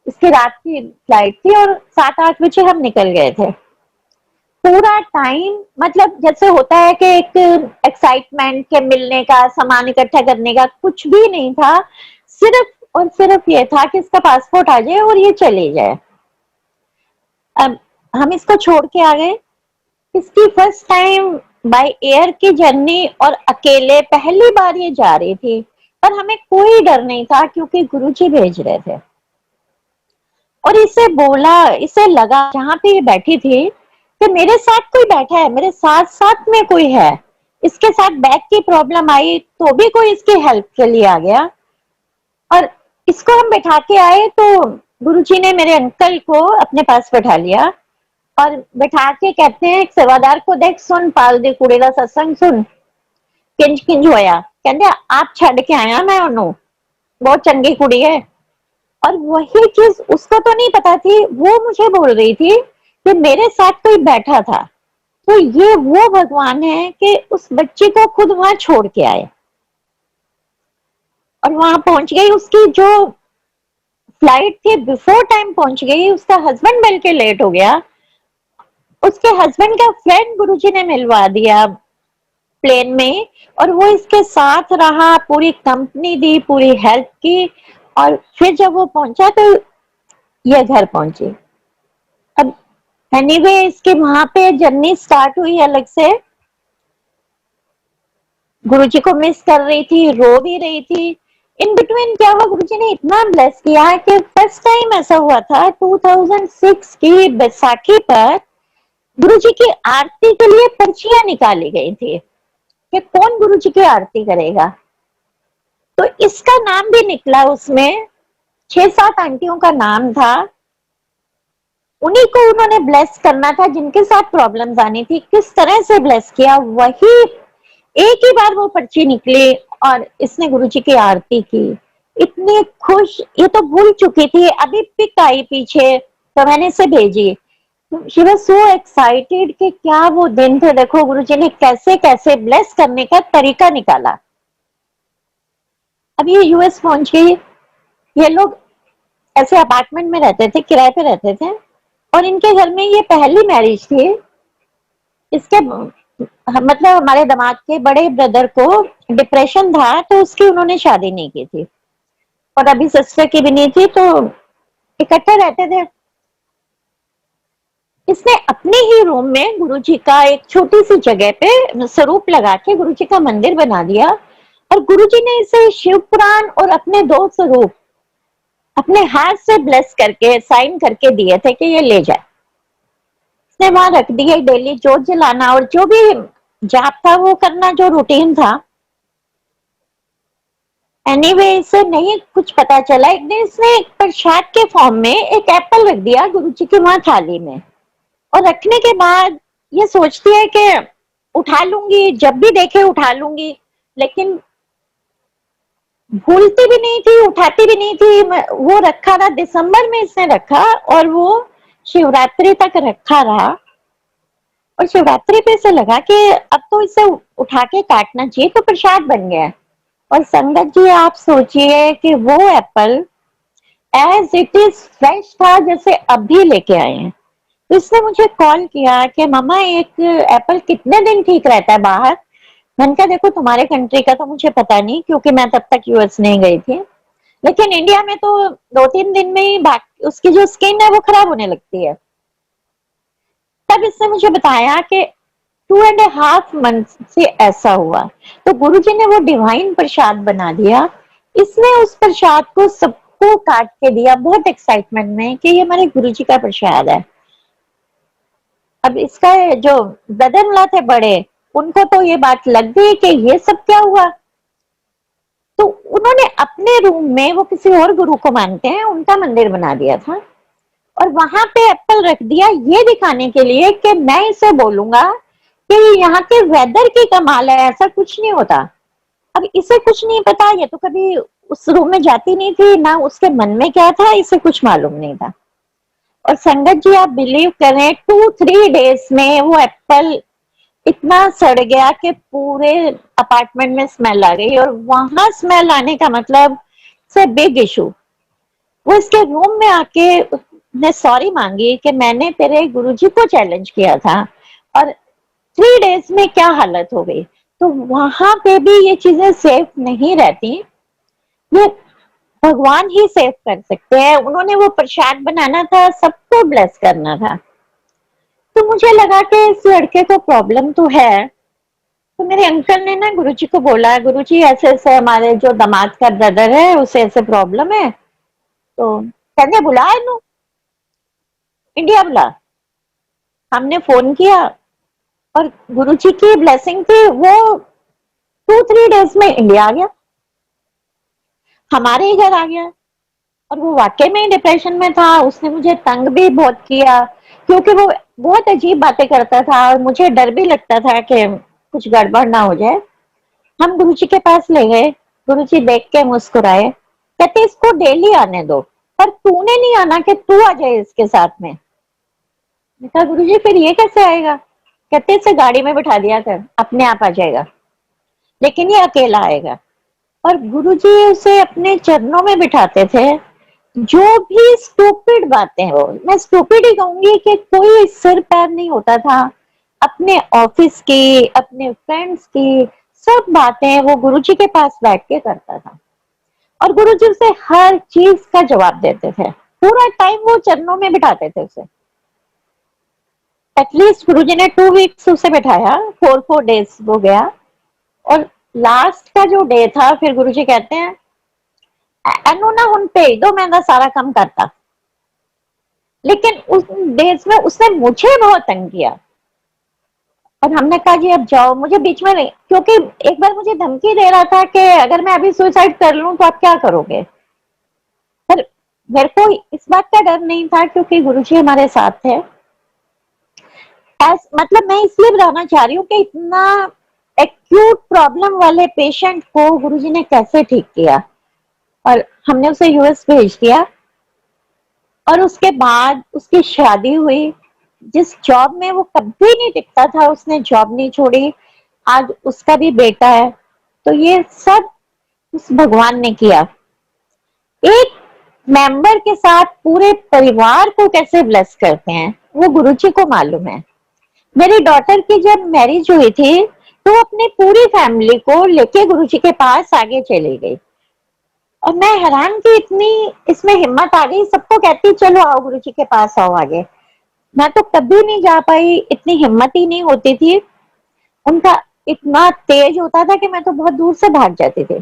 इसकी रात की फ्लाइट थी और 7-8 बजे हम निकल गए थे। पूरा टाइम मतलब जैसे होता है कि एक एक्साइटमेंट के मिलने का, सामान इकट्ठा करने का कुछ भी नहीं था। सिर्फ और सिर्फ ये था कि इसका पासपोर्ट आ जाए और ये चले जाए। अब हम इसको छोड़ के आ गए। इसकी फर्स्ट टाइम बाय एयर की जर्नी और अकेले पहली बार ये जा रही थी, पर हमें कोई डर नहीं था क्योंकि गुरुजी भेज रहे थे। और इसे बोला, इसे लगा जहां पे ये बैठी थी कि मेरे साथ कोई बैठा है, मेरे साथ साथ में कोई है। इसके साथ बैक की प्रॉब्लम आई तो भी कोई इसकी हेल्प के लिए आ गया। और इसको हम बैठा के आए तो गुरुजी ने मेरे अंकल को अपने पास बैठा लिया और बैठा के कहते हैं सेवादार को देख सुन पाल दे कुड़ी का सत्संग सुन, किंज किंज होया, कहते आप छड़ के आया मैं उन्होंने, बहुत चंगी कुड़ी है। और वही चीज उसको तो नहीं पता थी, वो मुझे बोल रही थी कि मेरे साथ कोई बैठा था। तो ये वो भगवान है कि उस बच्चे को खुद वहां छोड़ के आए और वहां पहुंच गई। उसकी जो फ्लाइट थी बिफोर टाइम पहुंच गई, उसका हस्बैंड बल्कि लेट हो गया। उसके हस्बैंड का फ्रेंड गुरुजी ने मिलवा दिया प्लेन में और वो इसके साथ रहा, पूरी कंपनी दी, पूरी हेल्प की। और फिर जब वो पहुंचा तो ये घर पहुंची। अब एनीवे इसके वहां पे जर्नी स्टार्ट हुई अलग से। गुरुजी को मिस कर रही थी, रो भी रही थी। इन बिटवीन क्या हुआ, गुरुजी ने इतना ब्लेस किया कि फर्स्ट टाइम ऐसा हुआ था 2006 की बैसाखी पर गुरुजी की आरती के लिए पर्चियां निकाली गई थी कि कौन गुरुजी की आरती करेगा। तो इसका नाम भी निकला, उसमें 6-7 आंटियों का नाम था। उन्हीं को उन्होंने ब्लेस करना था जिनके साथ प्रॉब्लम्स आनी थी। किस तरह से ब्लेस किया, वही एक ही बार वो पर्ची निकली और इसने गुरुजी की आरती की। इतनी खुश, ये तो भूल चुकी थी, अभी पिक आई पीछे तो मैंने इसे भेजी। शी वाज सो एक्साइटेड कि क्या वो दिन थे, देखो गुरुजी ने कैसे कैसे ब्लेस करने का तरीका निकाला। अब ये यूएस पहुंच गई। ये लोग ऐसे अपार्टमेंट में रहते थे, किराए पे रहते थे, और इनके घर में ये पहली मैरिज थी। इसके मतलब हमारे दामाद के बड़े ब्रदर को डिप्रेशन था, तो उसकी उन्होंने शादी नहीं की थी, और अभी सिस्टर की भी नहीं थी, तो इकट्ठे रहते थे। इसने अपने ही रूम में गुरुजी का एक छोटी सी जगह पे स्वरूप लगा के गुरुजी का मंदिर बना दिया, और गुरुजी ने इसे शिव पुराण और अपने 2 स्वरूप अपने हाथ से ब्लेस करके साइन करके दिए थे कि ये ले जाए। इसने वहां रख दिए। डेली जोत जलाना और जो भी जाप था वो करना, जो रूटीन था। एनीवे इसे नहीं कुछ पता चला, एक दिन इसने एक प्रसाद के फॉर्म में एक एप्पल रख दिया गुरुजी की वहां थाली में, और रखने के बाद ये सोचती है कि उठा लूंगी, जब भी देखे उठा लूंगी, लेकिन भूलती भी नहीं थी, उठाती भी नहीं थी। वो रखा रहा, दिसंबर में इसने रखा और वो शिवरात्रि तक रखा रहा। और शिवरात्रि पे इसे लगा कि अब तो इसे उठा के काटना चाहिए, तो प्रसाद बन गया। और संगत जी आप सोचिए कि वो apple as it is fresh था, जैसे अभी लेके आए हैं। तो इसने मुझे कॉल किया कि मामा एक एप्पल कितने दिन ठीक रहता है बाहर। मैंने कहा देखो तुम्हारे कंट्री का तो मुझे पता नहीं, क्योंकि मैं तब तक यूएस नहीं गई थी, लेकिन इंडिया में तो 2-3 दिन में ही उसकी जो स्किन है वो खराब होने लगती है। तब इसने मुझे बताया कि 2.5 मंथ से ऐसा हुआ। तो गुरुजी ने वो डिवाइन प्रसाद बना दिया। इसने उस प्रसाद को सबको काट के दिया, बहुत एक्साइटमेंट में कि ये हमारे गुरुजी का प्रसाद है। अब इसका जो ब्रदर इन लॉ थे बड़े, उनको तो ये बात लग गई कि ये सब क्या हुआ। तो उन्होंने अपने रूम में, वो किसी और गुरु को मानते हैं, उनका मंदिर बना दिया था, और वहां पे एप्पल रख दिया ये दिखाने के लिए कि मैं इसे बोलूंगा कि यहाँ के वेदर की कमाल है, ऐसा कुछ नहीं होता। अब इसे कुछ नहीं पता, ये तो कभी उस रूम में जाती नहीं थी, ना उसके मन में क्या था इसे कुछ मालूम नहीं था। और संगत जी आप बिलीव करें, 2-3 डेज में वो एप्पल इतना सड़ गया कि पूरे अपार्टमेंट में स्मेल आ गई। और वहां स्मेल आने का मतलब से बिग इशू। वो इसके रूम में आके ने सॉरी मांगी कि मैंने तेरे गुरुजी को चैलेंज किया था, और 3 डेज में क्या हालत हो गई। तो वहां पे भी ये चीजें सेफ नहीं रहती, ये भगवान ही सेफ कर सकते हैं। उन्होंने वो प्रसाद बनाना था, सबको ब्लेस करना था। तो मुझे लगा कि इस लड़के को प्रॉब्लम तो है। तो मेरे अंकल ने ना गुरुजी को बोला, गुरुजी ऐसे ऐसे हमारे जो दामाद का ब्रदर है उसे ऐसे प्रॉब्लम है, तो कहने बुला इन्हों इंडिया बुला। हमने फोन किया और गुरुजी की ब्लेसिंग थी, वो 2-3 डेज में इंडिया आ गया, हमारे ही घर आ गया। और वो वाकई में डिप्रेशन में था। उसने मुझे तंग भी बहुत किया, क्योंकि वो बहुत अजीब बातें करता था और मुझे डर भी लगता था कि कुछ गड़बड़ ना हो जाए। हम गुरुजी के पास ले गए, गुरुजी देख के मुस्कुराए, कहते इसको डेली आने दो, पर तूने नहीं आना कि तू आ जाए इसके साथ में। मैं कहा गुरुजी फिर ये कैसे आएगा। कहते इसे गाड़ी में बिठा दिया कर, अपने आप आ जाएगा, लेकिन ये अकेला आएगा। और गुरुजी उसे अपने चरणों में बिठाते थे। जो भी स्टूपिड बातें हो, मैं स्टूपिड ही कहूंगी कि कोई सिर पैर नहीं होता था। अपने ऑफिस की, अपने फ्रेंड्स की सब बातें वो गुरुजी के पास बैठ के करता था, और गुरुजी उसे हर चीज का जवाब देते थे। पूरा टाइम वो चरणों में बिठाते थे उसे। एटलीस्ट गुरुजी ने 2 वीक्स उसे बैठाया, 4 डेज वो गया। और लास्ट का जो डे था, फिर गुरुजी कहते हैं एनू ना हुन भेज दो, मैं सारा काम करता। लेकिन उस डेज में उसने मुझे बहुत तंग किया और हमने कहा जी अब जाओ, मुझे बीच में नहीं, क्योंकि एक बार मुझे धमकी दे रहा था कि अगर मैं अभी सुसाइड कर लूं तो आप क्या करोगे। पर मेरे को इस बात का डर नहीं था क्योंकि गुरुजी हमारे साथ थे। मतलब मैं इसलिए बताना चाह रही हूँ कि इतना एक्यूट प्रॉब्लम वाले पेशेंट को गुरुजी ने कैसे ठीक किया, और हमने उसे यूएस भेज दिया। और उसके बाद उसकी शादी हुई। जिस जॉब में वो कभी नहीं टिकता था उसने जॉब नहीं छोड़ी, आज उसका भी बेटा है। तो ये सब उस भगवान ने किया। एक मेंबर के साथ पूरे परिवार को कैसे ब्लेस करते हैं वो गुरुजी को मालूम है। मेरी डॉटर की जब मैरिज हुई थी तो अपनी पूरी फैमिली को लेके गुरुजी के पास आगे चली गई, और मैं हैरान कि इतनी इसमें हिम्मत आ गई। सबको कहती चलो आओ गुरुजी के पास आओ आगे। मैं तो कभी नहीं जा पाई, इतनी हिम्मत ही नहीं होती थी। उनका इतना तेज होता था कि मैं तो बहुत दूर से भाग जाती थी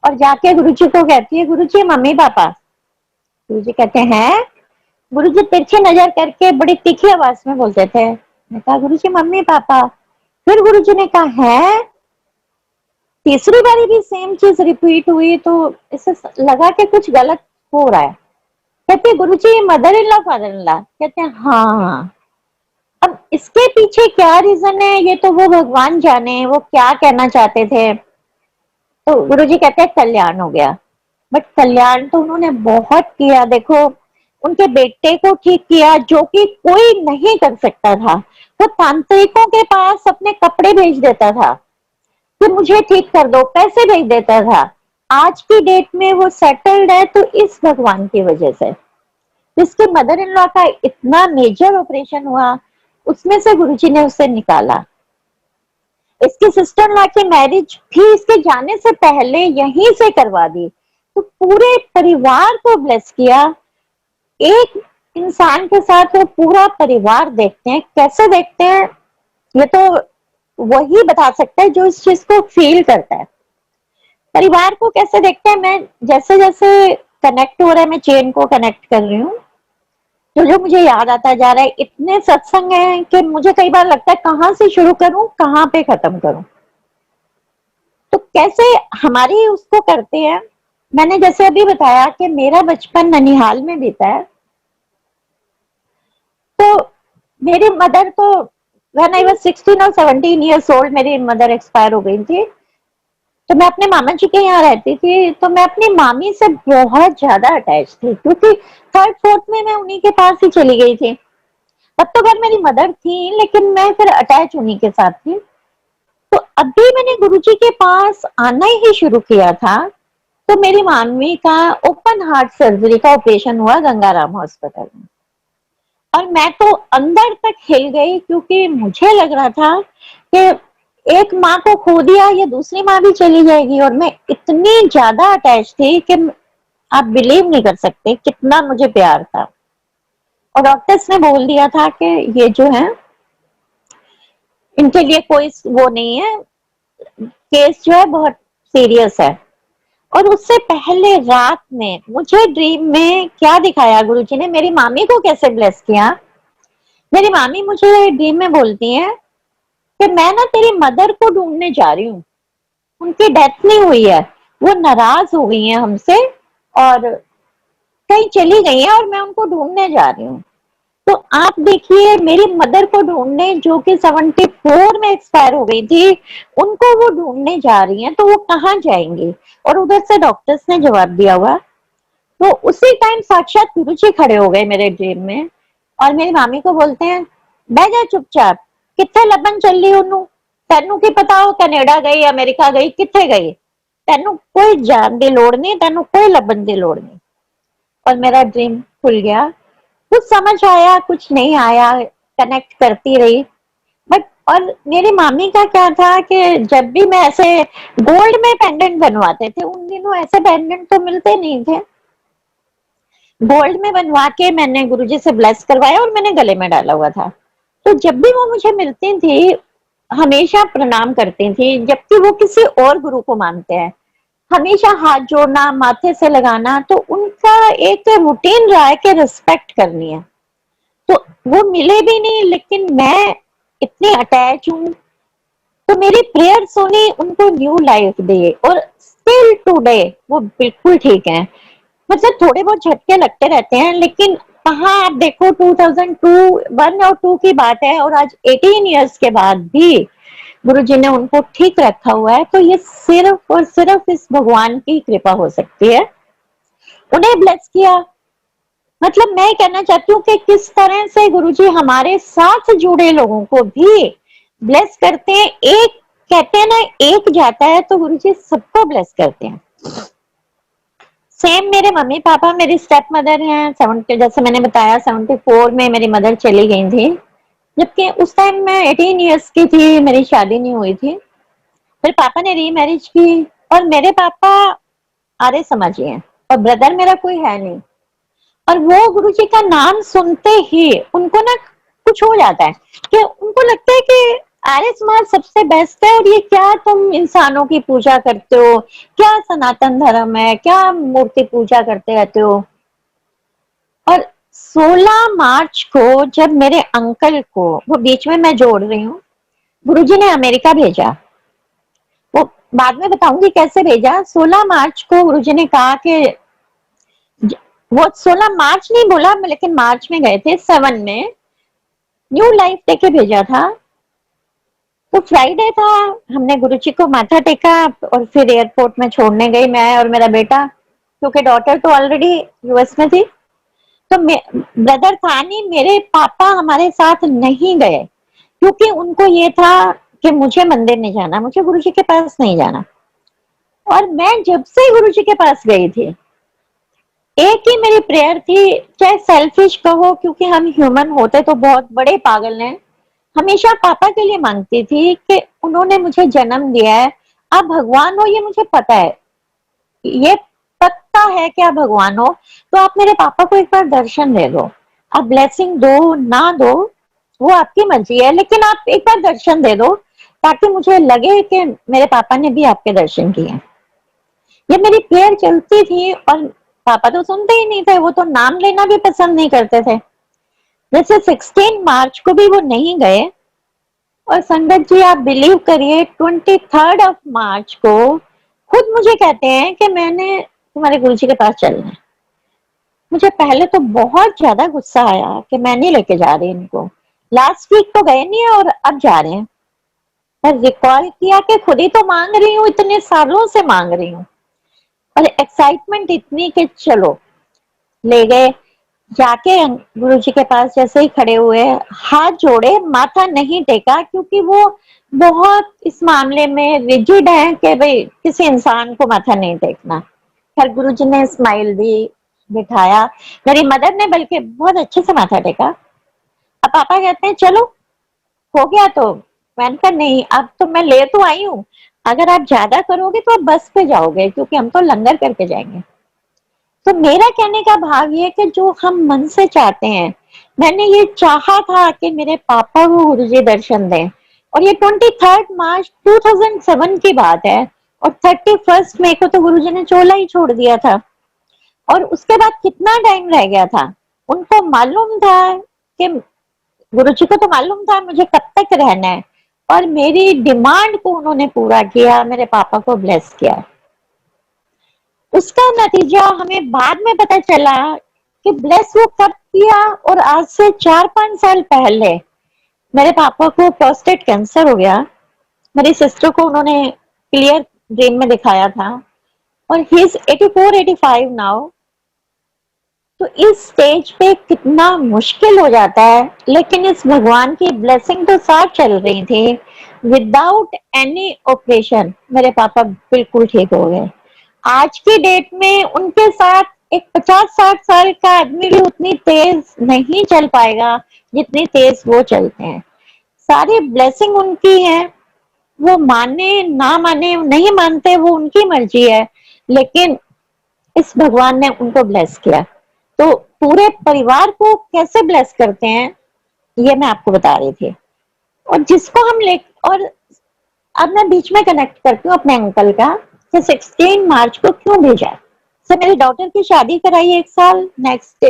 और जाके गुरुजी को कहती है गुरुजी मम्मी पापा। गुरुजी कहते हैं, गुरुजी तिरछी नजर करके बड़ी तीखी आवाज में बोलते थे। मैं कहा गुरुजी मम्मी पापा। फिर गुरुजी ने कहा है, तीसरी बारी भी सेम चीज रिपीट हुई तो इसे लगा कि कुछ गलत हो रहा है। कहते Guruji mother in law father in law. कहते हैं हाँ। अब इसके पीछे क्या रीजन है ये तो वो भगवान जाने, वो क्या कहना चाहते थे। तो गुरुजी कहते हैं कल्याण हो गया। बट कल्याण तो उन्होंने बहुत किया। देखो उनके बेटे को ठीक किया जो कि कोई नहीं कर सकता था। वो तांत्रिकों के पास अपने कपड़े भेज देता था कि मुझे ठीक कर दो, पैसे भेज देता था। आज की डेट में वो सेटल्ड है तो इस भगवान की वजह से। इसके मदर इन लॉ का इतना मेजर ऑपरेशन हुआ, उसमें से गुरुजी ने उसे निकाला। इसकी सिस्टर लॉ की मैरिज भी इसके जाने से पहले यहीं से करवा दी। तो पूरे परिवार को ब्लेस किया। एक इंसान के साथ वो पूरा परिवार देखते हैं, कैसे देखते हैं ये तो वही बता सकता है जो इस चीज को फील करता है। परिवार को कैसे देखते हैं, मैं जैसे जैसे कनेक्ट हो रहा है मैं चेन को कनेक्ट कर रही हूँ। जो जो मुझे याद आता जा रहा है, इतने सत्संग हैं कि मुझे कई बार लगता है कहाँ से शुरू करूं कहाँ पे खत्म करूं। तो कैसे हमारी उसको करते हैं। मैंने जैसे अभी बताया कि मेरा बचपन ननिहाल में बीता है। तो मेरी मदर तो व्हेन आई वाज 16 और 17 इयर्स ओल्ड मेरी मदर एक्सपायर हो गई थी। तो मैं अपने मामा जी के यहाँ रहती थी। तो मैं अपनी मामी से बहुत ज्यादा अटैच थी क्योंकि थर्ड फोर्थ में मैं उन्हीं के पास ही चली गई थी। तब तो घर मेरी मदर थी लेकिन मैं फिर अटैच उन्हीं के साथ थी। तो अभी मैंने गुरुजी के पास आना ही शुरू किया था तो मेरी मामी का ओपन हार्ट सर्जरी का ऑपरेशन हुआ गंगाराम हॉस्पिटल में। और मैं तो अंदर तक हिल गई क्योंकि मुझे लग रहा था कि एक माँ को खो दिया, ये दूसरी माँ भी चली जाएगी। और मैं इतनी ज्यादा अटैच थी कि आप बिलीव नहीं कर सकते कितना मुझे प्यार था। और डॉक्टर्स ने बोल दिया था कि ये जो है इनके लिए कोई वो नहीं है, केस जो है बहुत सीरियस है। और उससे पहले रात में मुझे ड्रीम में क्या दिखाया गुरुजी ने, मेरी मामी को कैसे ब्लेस किया। मेरी मामी मुझे ड्रीम में बोलती है कि मैं ना तेरी मदर को ढूंढने जा रही हूँ, उनकी डेथ नहीं हुई है, वो नाराज हो गई है हमसे और कहीं चली गई है और मैं उनको ढूंढने जा रही हूँ। तो आप देखिए मेरी मदर को ढूंढने, जो कि 74 में एक्सपायर हो गई थी, उनको वो ढूंढने जा रही हैं तो वो कहाँ जाएंगी। और उधर से डॉक्टर्स ने जवाब दिया हुआ। तो उसी टाइम साक्षात गुरुजी खड़े हो गए मेरे ड्रीम में और मेरी मामी को बोलते हैं बह जा चुपचाप, किथे लबन चली ओनू, तेनू की पता हो कनेडा गई अमेरिका गई किथे गई, तेनू कोई जान की लोड़ नहीं, तेनू कोई लबन की लोड़ नहीं। और मेरा ड्रीम खुल गया। कुछ समझ आया कुछ नहीं आया, कनेक्ट करती रही। बट और मेरी मामी का क्या था कि जब भी मैं ऐसे गोल्ड में पेंडेंट बनवाते थे, उन दिनों ऐसे पेंडेंट तो मिलते नहीं थे, गोल्ड में बनवा के मैंने गुरुजी से ब्लेस करवाया और मैंने गले में डाला हुआ था। तो जब भी वो मुझे मिलती थी हमेशा प्रणाम करती थी, जबकि वो किसी और गुरु को मानते हैं। हमेशा हाथ जोड़ना, माथे से लगाना, तो उनका एक रूटीन रहा है कि रिस्पेक्ट करनी है। तो वो मिले भी नहीं, लेकिन मैं इतनी अटैच हूँ, तो मेरी प्रेयर्स उन्हें उनको न्यू लाइफ दे, और स्टिल टुडे वो बिल्कुल ठीक है। मतलब थोड़े बहुत झटके लगते रहते हैं, लेकिन कहाँ आप देखो 2002 1 और 2 की बात है, और आज 18 इयर्स के बाद भी गुरु जी ने उनको ठीक रखा हुआ है। तो ये सिर्फ और सिर्फ इस भगवान की कृपा हो सकती है। उन्हें ब्लेस किया, मतलब मैं कहना चाहती हूँ कि किस तरह से गुरुजी हमारे साथ जुड़े लोगों को भी ब्लेस करते हैं। एक कहते हैं ना, एक जाता है तो गुरुजी सबको ब्लेस करते हैं। सेम मेरे मम्मी पापा, मेरी स्टेप मदर हैं 70, जैसे मैंने बताया 74 में मेरी मदर चली गई थी, जबकि उस टाइम मैं 18 इयर्स की थी, मेरी शादी नहीं हुई थी। फिर पापा ने री मैरिज की, और मेरे पापा आर्य समाजी हैं, और ब्रदर मेरा कोई है नहीं। और वो गुरुजी का नाम सुनते ही उनको ना कुछ हो जाता है, कि उनको लगता है कि आर्य समाज सबसे बेस्ट है, और ये क्या तुम इंसानों की पूजा करते हो, क्या सनातन धर्म है, क्या मूर्ति पूजा करते रहते हो। और 16 मार्च को जब मेरे अंकल को, वो बीच में मैं जोड़ रही हूँ, गुरुजी ने अमेरिका भेजा। वो बाद में बताऊंगी कैसे भेजा। 16 मार्च को गुरुजी ने कहा कि वो 16 मार्च नहीं बोला, लेकिन मार्च में गए थे, 7 में न्यू लाइफ देके भेजा था। तो फ्राइडे था, हमने गुरुजी को माथा टेका, और फिर एयरपोर्ट में छोड़ने गई मैं और मेरा बेटा, क्योंकि डॉटर तो ऑलरेडी यूएस में थी। तो ब्रदर था नहीं, मेरे पापा हमारे साथ नहीं गए, क्योंकि उनको ये था कि मुझे मंदिर नहीं जाना, मुझे गुरुजी के पास नहीं जाना। और मैं जब से गुरुजी के पास गई थी, एक ही मेरी प्रेयर थी, चाहे सेल्फिश कहो, क्योंकि हम ह्यूमन होते तो बहुत बड़े पागल हैं, हमेशा पापा के लिए मांगती थी कि उन्होंने मुझे जन्म दिया है, आप भगवान हो, ये मुझे पता है, ये पक्का है कि आप भगवान हो, तो आप मेरे पापा को एक बार दर्शन दे दो। आप ब्लेसिंग दो ना दो वो आपकी मर्जी है, लेकिन आप एक बार दर्शन दे दो, ताकि मुझे लगे कि मेरे पापा ने भी आपके दर्शन किए। ये मेरी प्रेयर चलती थी, और पापा तो सुनते ही नहीं थे, वो तो नाम लेना भी पसंद नहीं करते थे। जैसे 16 मार्च को भी वो नहीं गए, और संगत जी आप बिलीव करिए 23 ऑफ मार्च को खुद मुझे कहते हैं कि मैंने तुम्हारे गुरुजी के पास चलना है। मुझे पहले तो बहुत ज्यादा गुस्सा आया कि मैं नहीं लेके जा रही इनको, लास्ट वीक तो गए नहीं है और अब जा रहे हैं। पर रिकॉल किया कि खुद ही तो मांग रही हूँ, इतने सालों से मांग रही हूँ, और एक्साइटमेंट इतनी कि चलो ले गए। जाके गुरुजी के पास जैसे ही खड़े हुए, हाथ जोड़े, माथा नहीं टेका, क्योंकि वो बहुत इस मामले में रिजिड है कि भाई किसी इंसान को माथा नहीं टेकना। खैर गुरुजी ने स्माइल दी, बिठाया, मेरी मदर ने बल्कि बहुत अच्छे से माथा टेका। अब पापा कहते हैं चलो हो गया, तो मैंने कहा नहीं, अब तो मैं ले तो आई हूँ, अगर आप ज्यादा करोगे तो आप बस पे जाओगे, क्योंकि हम तो लंगर करके जाएंगे। तो मेरा कहने का भाव ये कि जो हम मन से चाहते हैं, मैंने ये चाहा था कि मेरे पापा को गुरुजी दर्शन दें, और ये 23 मार्च 2007 की बात है, और 31 मई को तो गुरुजी ने चोला ही छोड़ दिया था। और उसके बाद कितना टाइम रह गया था, उनको मालूम था कि गुरुजी को तो मालूम था मुझे कब तक रहना है, और मेरी डिमांड को उन्होंने पूरा किया, मेरे पापा को ब्लेस किया। उसका नतीजा हमें बाद में पता चला कि ब्लेस वो कब किया, और आज से 4-5 साल पहले मेरे पापा को प्रोस्टेट कैंसर हो गया। मेरी सिस्टर को उन्होंने क्लियर ड्रीम में दिखाया था, और ही इज 84-85 नाउ। तो इस स्टेज पे कितना मुश्किल हो जाता है, लेकिन इस भगवान की ब्लेसिंग तो साथ चल रही थी। विदाउट एनी ऑपरेशन मेरे पापा बिल्कुल ठीक हो गए। आज की डेट में उनके साथ एक 50-60 साल का आदमी भी उतनी तेज नहीं चल पाएगा जितनी तेज वो चलते हैं। सारी ब्लेसिंग उनकी है, वो माने ना माने, नहीं मानते वो उनकी मर्जी है, लेकिन इस भगवान ने उनको ब्लेस किया। तो पूरे परिवार को कैसे ब्लेस करते हैं ये मैं आपको बता रही थी। और जिसको हम ले, और अब मैं बीच में कनेक्ट करती हूँ अपने अंकल का, कि 16 मार्च को क्यों भेजा। सर मेरी डॉटर की शादी कराई 1 साल, नेक्स्ट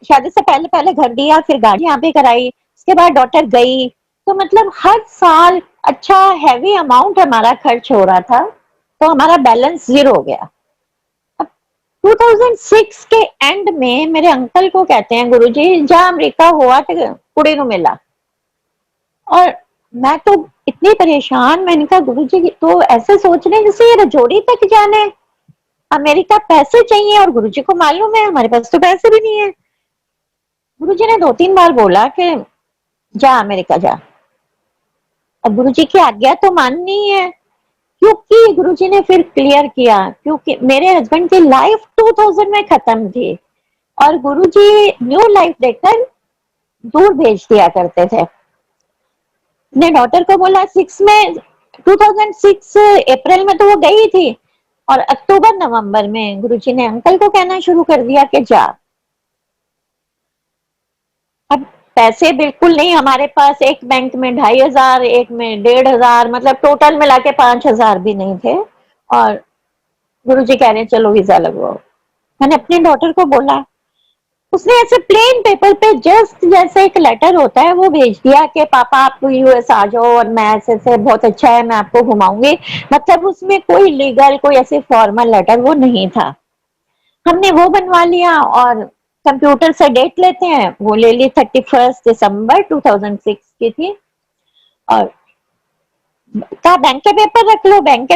शादी से पहले पहले घर दिया, फिर गाड़ी यहाँ पे कराई, उसके बाद डॉटर गई। तो मतलब हर साल अच्छा हैवी अमाउंट हमारा खर्च हो रहा था, तो हमारा बैलेंस जीरो हो गया। अब 2006 के एंड में मेरे अंकल को कहते हैं गुरुजी जा अमेरिका हुआ तो कुड़ी नु मिला। और मैं तो इतनी परेशान, मैंने कहा गुरुजी तो ऐसे सोच रहे हैं जैसे ये रजौड़ी तक जाने, अमेरिका पैसे चाहिए और गुरुजी को मालूम है हमारे पास तो पैसे भी नहीं है। गुरुजी ने 2-3 बार बोला कि जा अमेरिका जा। अब गुरुजी की आज्ञा तो माननी है, क्योंकि गुरुजी ने फिर क्लियर किया, क्योंकि मेरे हस्बैंड की लाइफ 2000 में खत्म थी और गुरुजी न्यू लाइफ देकर दूर भेज दिया करते थे। ने डॉटर को बोला 2006 अप्रैल में तो वो गई थी, और अक्टूबर नवंबर में गुरुजी ने अंकल को कहना शुरू कर दिया कि जा। अब पैसे बिल्कुल नहीं हमारे पास, एक बैंक में 2500, एक में 1500, मतलब टोटल मिला के 5000 भी नहीं थे। और गुरुजी कह रहे हैं चलो वीजा लगवाओ। मैंने अपनी डॉटर को बोला, उसने ऐसे प्लेन पेपर पे जस्ट जैसे एक लेटर होता है वो भेज दिया कि पापा आप यूएस आ जाओ और मैं ऐसे बहुत अच्छा है मैं आपको घुमाऊंगी। मतलब उसमें कोई लीगल कोई ऐसे फॉर्मल लेटर वो नहीं था। हमने वो बनवा लिया और कंप्यूटर से डेट लेते हैं, वो ले ली 31 दिसंबर 2006 की थी। और कहा बैंक के पेपर रख लो, बैंक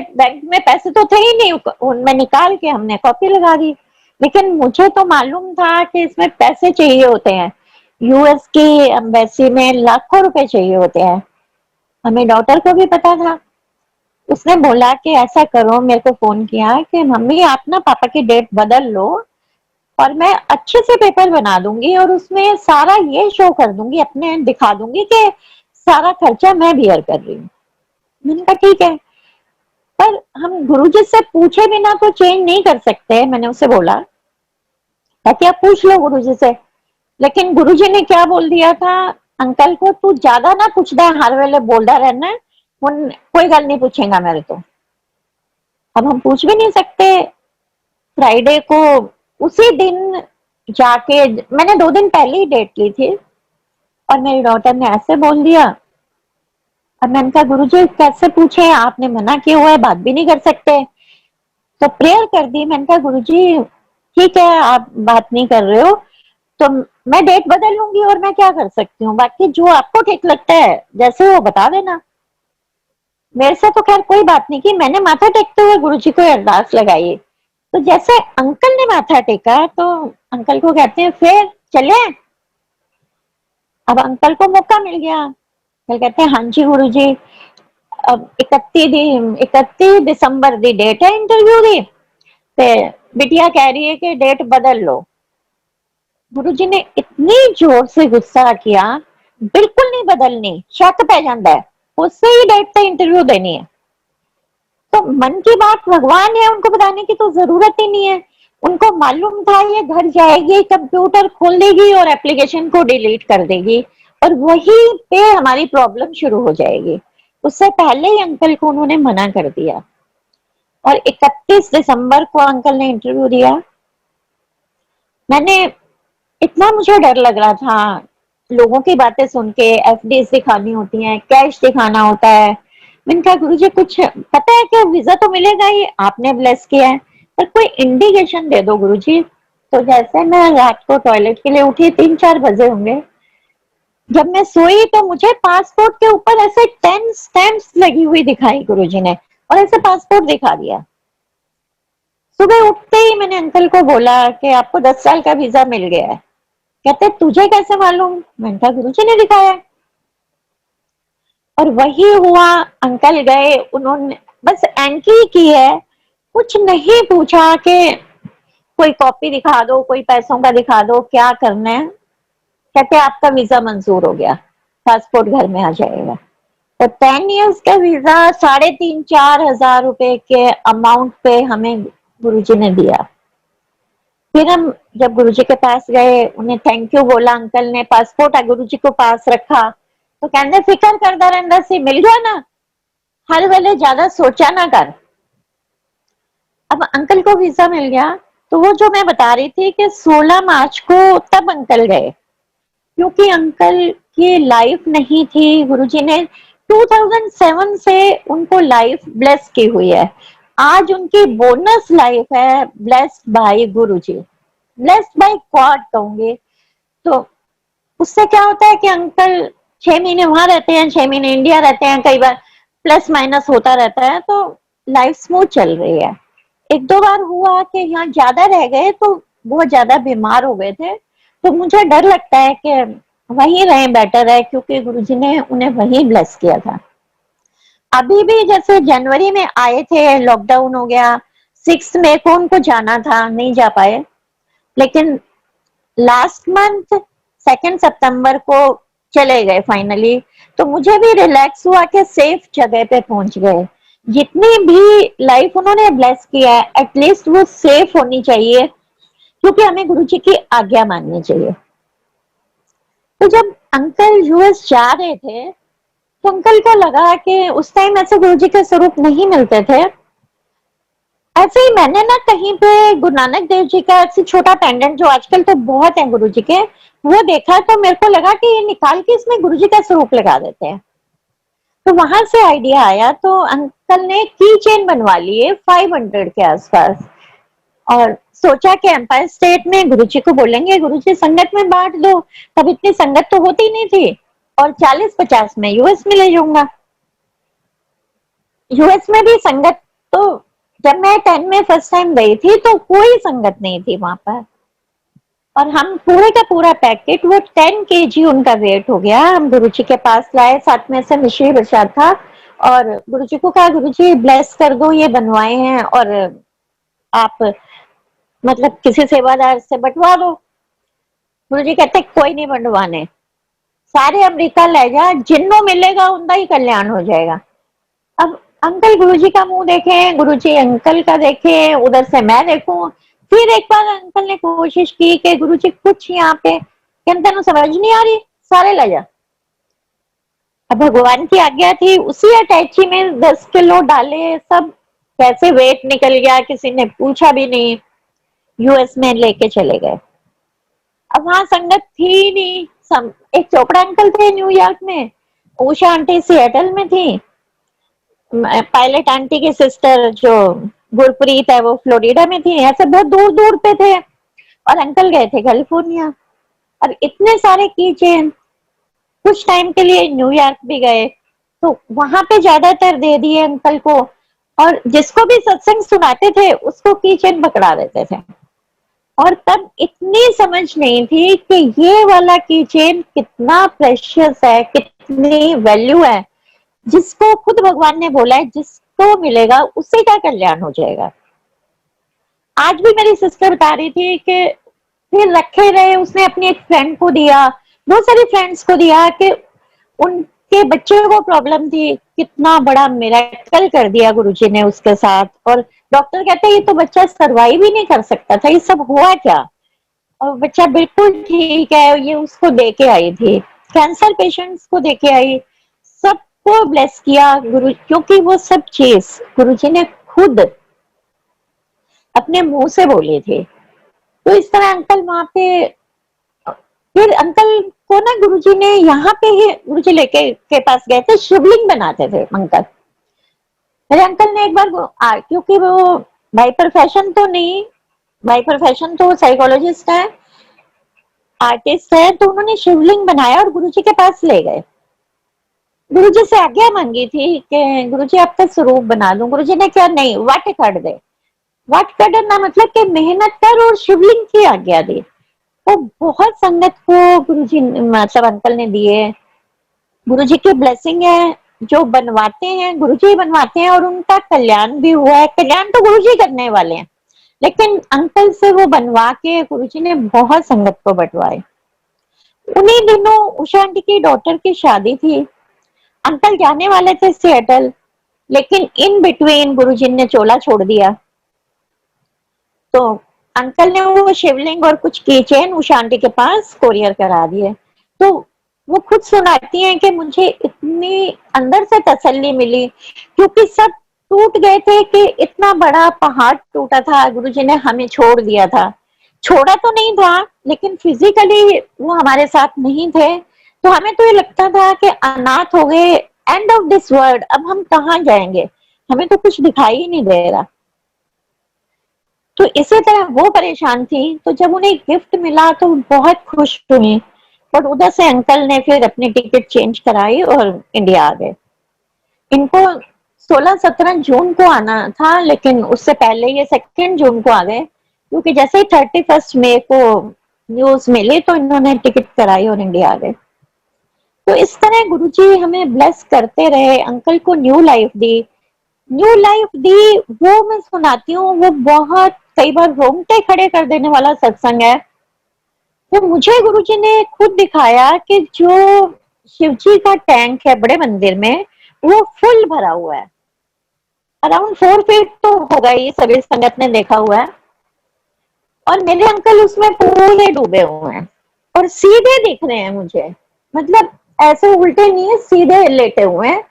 में पैसे तो थे ही नहीं, उनमें निकाल के हमने कॉपी लगा दी। लेकिन मुझे तो मालूम था कि इसमें पैसे चाहिए होते हैं, यूएस की एम्बेसी में लाखों रुपए चाहिए होते हैं। हमें डॉटर को भी पता था। उसने बोला कि ऐसा करो, मेरे को फोन किया कि मम्मी आप ना पापा की डेट बदल लो और मैं अच्छे से पेपर बना दूंगी और उसमें सारा ये शो कर दूंगी, अपने दिखा दूंगी कि सारा खर्चा मैं बियर कर रही हूँ। मैंने कहा ठीक है, पर हम गुरुजी से पूछे बिना तो चेंज नहीं कर सकते। मैंने उसे बोला ताकि आप पूछ लो गुरुजी से। लेकिन गुरुजी ने क्या बोल दिया था अंकल को, तू ज्यादा ना पूछदा हर वेले बोलता रहना, कोई गल नहीं पूछेगा मेरे तो। अब हम पूछ भी नहीं सकते। फ्राइडे को उसी दिन जाके, मैंने 2 दिन पहले ही डेट ली थी और मेरी डॉटर ने ऐसे बोल दिया। अब मैंने कहा गुरुजी कैसे पूछे, आपने मना किया हुआ है, बात भी नहीं कर सकते। तो प्रेयर कर दी। मैंने कहा गुरुजी ठीक है आप बात नहीं कर रहे हो तो मैं डेट बदल लूंगी और मैं क्या कर सकती हूँ, बाकी जो आपको ठीक लगता है जैसे वो बता देना। मेरे से तो खैर कोई बात नहीं की, मैंने माथा टेकते हुए गुरुजी को अरदास लगाई। तो जैसे अंकल ने माथा टेका तो अंकल को कहते हैं फिर चले। अब अंकल को मौका मिल गया। अंकल कहते हैं हाँ जी गुरुजी। अब 31 दिसंबर दी डेट है इंटरव्यू दी, ते बिटिया कह रही है कि डेट बदल लो। गुरुजी ने इतनी जोर से गुस्सा किया, बिल्कुल नहीं बदलनी, शक पै जाता है, उससे ही डेट पे इंटरव्यू देनी है। तो मन की बात भगवान है, उनको बताने की तो जरूरत ही नहीं है। उनको मालूम था ये घर जाएगी, कंप्यूटर खोल देगी और एप्लीकेशन को डिलीट कर देगी और वहीं पे हमारी प्रॉब्लम शुरू हो जाएगी। उससे पहले ही अंकल को उन्होंने मना कर दिया और 31 दिसंबर को अंकल ने इंटरव्यू दिया। मैंने इतना मुझे डर लग रहा था लोगों की बातें सुन के, एफडी दिखानी होती है, कैश दिखाना होता है। मैंने कहा गुरुजी कुछ पता है कि वीजा तो मिलेगा ही, आपने ब्लेस किया है, पर कोई इंडिकेशन दे दो गुरुजी। तो जैसे मैं रात को टॉयलेट के लिए उठी, 3-4 बजे होंगे, जब मैं सोई तो मुझे पासपोर्ट के ऊपर ऐसे 10 स्टैम्प्स लगी हुई दिखाई गुरुजी ने, और ऐसे पासपोर्ट दिखा दिया। सुबह उठते ही मैंने अंकल को बोला कि आपको 10 साल का वीजा मिल गया है। कहते तुझे कैसे मालूम? मैंने कहा गुरुजी ने दिखाया। और वही हुआ, अंकल गए, उन्होंने बस एंट्री की है, कुछ नहीं पूछा कि कोई कॉपी दिखा दो, कोई पैसों का दिखा दो, क्या करना है। कहते आपका वीजा मंजूर हो गया, पासपोर्ट घर में आ जाएगा। तो 10 इयर्स का वीजा 3,500-4,000 रुपए के अमाउंट पे हमें गुरुजी ने दिया। फिर हम जब गुरुजी के पास गए, उन्हें थैंक यू बोला, अंकल ने पासपोर्ट गुरुजी को पास रखा तो कहते फिक्र करता रहता सी, मिल गया ना, हर वेले ज्यादा सोचा ना कर। अब अंकल को वीजा मिल गया, तो वो जो मैं बता रही थी कि 16 मार्च को तब अंकल गए, क्योंकि अंकल की लाइफ नहीं थी, गुरुजी ने 2007 से उनको लाइफ ब्लेस की हुई है। आज उनकी बोनस लाइफ है, ब्लेस्ड बाय गुरुजी, ब्लेस्ड बाय गॉड कहूंगी। तो उससे क्या होता है कि अंकल 6 महीने वहां रहते हैं, 6 महीने इंडिया रहते हैं, कई बार प्लस माइनस होता रहता है, तो लाइफ स्मूथ चल रही है। एक दो बार हुआ कि यहाँ ज्यादा रह गए तो बहुत ज्यादा बीमार हो गए थे, तो मुझे डर लगता है कि वहीं रहे बेटर है, क्योंकि गुरुजी ने उन्हें वहीं ब्लेस किया था। अभी भी जैसे जनवरी में आए थे, लॉकडाउन हो गया, 6 मई को उनको जाना था, नहीं जा पाए, लेकिन लास्ट मंथ 2 सितंबर को चले गए फाइनली। तो मुझे भी रिलैक्स हुआ कि सेफ जगह पे पहुंच गए। जितनी भी लाइफ उन्होंने ब्लेस किया है, एटलीस्ट वो सेफ होनी चाहिए, क्योंकि हमें गुरु जी की आज्ञा माननी चाहिए। तो जब अंकल यूएस जा रहे थे, तो अंकल को लगा कि उस टाइम ऐसे गुरु जी के स्वरूप नहीं मिलते थे। ऐसे ही मैंने ना कहीं पे गुरु नानक देव जी का ऐसे छोटा पेंडेंट, जो आजकल तो बहुत है गुरु जी के, वो देखा, तो मेरे को लगा कि ये निकाल के इसमें गुरु जी का स्वरूप लगा देते हैं। तो वहां से आइडिया आया, तो अंकल ने की चेन बनवा ली है 500 के आसपास, और सोचा कि एम्पायर स्टेट में गुरुजी को बोलेंगे, गुरुजी संगत में बांट दो। तब इतनी संगत तो होती नहीं थी, और 40-50 में यूएस में ले जाऊंगा। यूएस में भी संगत, तो जब मैं 10 में फर्स्ट टाइम गई थी तो कोई संगत नहीं थी वहां पर, और हम पूरे का पूरा पैकेट, वो 10 kg उनका वेट हो गया, हम गुरुजी के पास लाए, साथ में से मिश्री प्रसाद था, और गुरुजी को कहा, गुरुजी ब्लेस कर दो, ये बनवाए हैं, और आप मतलब किसी सेवादार से बंटवा दो। गुरुजी कहते कोई नहीं बंटवाने, सारे अमेरिका ले जा, जिन्नो मिलेगा उनका ही कल्याण हो जाएगा। अब अंकल गुरुजी का मुंह देखे, गुरुजी अंकल का देखे, उधर से मैं देखूं। फिर एक बार अंकल ने कोशिश की कि गुरुजी कुछ यहाँ पे कहते समझ नहीं आ रही, सारे ले जा। अब भगवान की आज्ञा थी, उसी अटैची में 10 किलो डाले, सब कैसे वेट निकल गया, किसी ने पूछा भी नहीं, यूएस में लेके चले गए। अब वहां संगत थी ही नहीं। एक चोपड़ा अंकल थे न्यूयॉर्क में, उषा आंटी सिएटल में थी, पायलट आंटी की सिस्टर जो गुरप्रीत है वो फ्लोरिडा में थी, ऐसे बहुत दूर दूर पे थे, और अंकल गए थे कैलिफोर्निया। और इतने सारे की चेन, कुछ टाइम के लिए न्यूयॉर्क भी गए, तो वहां पे ज्यादातर दे दिए अंकल को, और जिसको भी सत्संग सुनाते थे उसको की चेन पकड़ा देते थे। और तब इतनी समझ नहीं थी कि ये वाला की चेन कितना प्रेशियस है, कितनी वैल्यू है, जिसको खुद भगवान ने बोला है जिसको मिलेगा उसी का कल्याण हो जाएगा। आज भी मेरी सिस्टर बता रही थी कि फिर रखे रहे, उसने अपनी एक फ्रेंड को दिया, बहुत सारी फ्रेंड्स को दिया, कि उनके बच्चे को प्रॉब्लम थी, कितना बड़ा मिरेकल कर दिया गुरुजी ने उसके साथ। और डॉक्टर कहते हैं ये तो बच्चा सरवाइव ही नहीं कर सकता था, ये सब हुआ क्या, और बच्चा बिल्कुल ठीक है। ये उसको दे के आई थी, कैंसर पेशेंट्स को दे के आई, सबको ब्लेस किया गुरु, क्योंकि वो सब चीज गुरुजी ने खुद अपने मुंह से बोली थी। तो इस तरह अंकल वहां पे, फिर अंकल को ना गुरुजी ने यहाँ पे ही, गुरुजी लेके के पास गए थे, शिवलिंग बनाते थे अंकल। मेरे अंकल ने एक बार क्योंकि वो बाई प्रोफेशन तो नहीं, बाई प्रोफेशन तो साइकोलॉजिस्ट है, आर्टिस्ट है, तो उन्होंने शिवलिंग बनाया और गुरुजी के पास ले गए। गुरुजी से आज्ञा मांगी थी कि गुरुजी आपका स्वरूप बना दूं। गुरुजी ने क्या, नहीं, वट कर दे। वट करना मतलब कि मेहनत कर, और शिवलिंग की आज्ञा दी। तो बहुत संगत को गुरुजी मतलब अंकल ने दिए। गुरुजी की ब्लेसिंग है, जो बनवाते हैं गुरुजी बनवाते हैं, और उनका कल्याण भी हुआ है। कल्याण तो गुरुजी करने वाले हैं, लेकिन अंकल से वो बनवा के गुरुजी ने बहुत संगत को बंटवाए। उन्हीं दिनों उषा आंटी की डॉटर की शादी थी, अंकल जाने वाले थे सिएटल, लेकिन इन बिटवीन गुरुजी ने चोला छोड़ दिया। तो अंकल ने वो शिवलिंग और कुछ की चेन उषा आंटी के पास कोरियर करा दिए। तो वो खुद सुनाती हैं कि मुझे इतनी अंदर से तसल्ली मिली, क्योंकि सब टूट गए थे कि इतना बड़ा पहाड़ टूटा था, गुरुजी ने हमें छोड़ दिया था। छोड़ा तो नहीं था, लेकिन फिजिकली वो हमारे साथ नहीं थे। तो हमें तो ये लगता था कि अनाथ हो गए, एंड ऑफ दिस वर्ल्ड, अब हम कहाँ जाएंगे, हमें तो कुछ दिखाई ही नहीं दे रहा। तो इसी तरह वो परेशान थी। तो जब उन्हें गिफ्ट मिला तो बहुत खुश हुई, बट उधर से अंकल ने फिर अपनी टिकट चेंज कराई और इंडिया आ गए। इनको 16-17 जून को आना था, लेकिन उससे पहले ये 2 जून को आ गए, क्योंकि जैसे ही 31 मई को न्यूज मिली तो इन्होंने टिकट कराई और इंडिया आ गए। तो इस तरह गुरुजी हमें ब्लेस करते रहे, अंकल को न्यू लाइफ दी। न्यू लाइफ दी, वो मैं सुनाती हूँ, वो बहुत कई बार रोंगटे खड़े कर देने वाला सत्संग है। तो मुझे गुरुजी ने खुद दिखाया कि जो शिवजी का टैंक है बड़े मंदिर में, वो फुल भरा हुआ है। अराउंड 4 फीट तो होगा, ये सभी संगत ने देखा हुआ है। और मेरे अंकल उसमें पूरे डूबे हुए हैं और सीधे दिख रहे हैं मुझे, मतलब ऐसे उल्टे नहीं है, सीधे लेटे हुए हैं।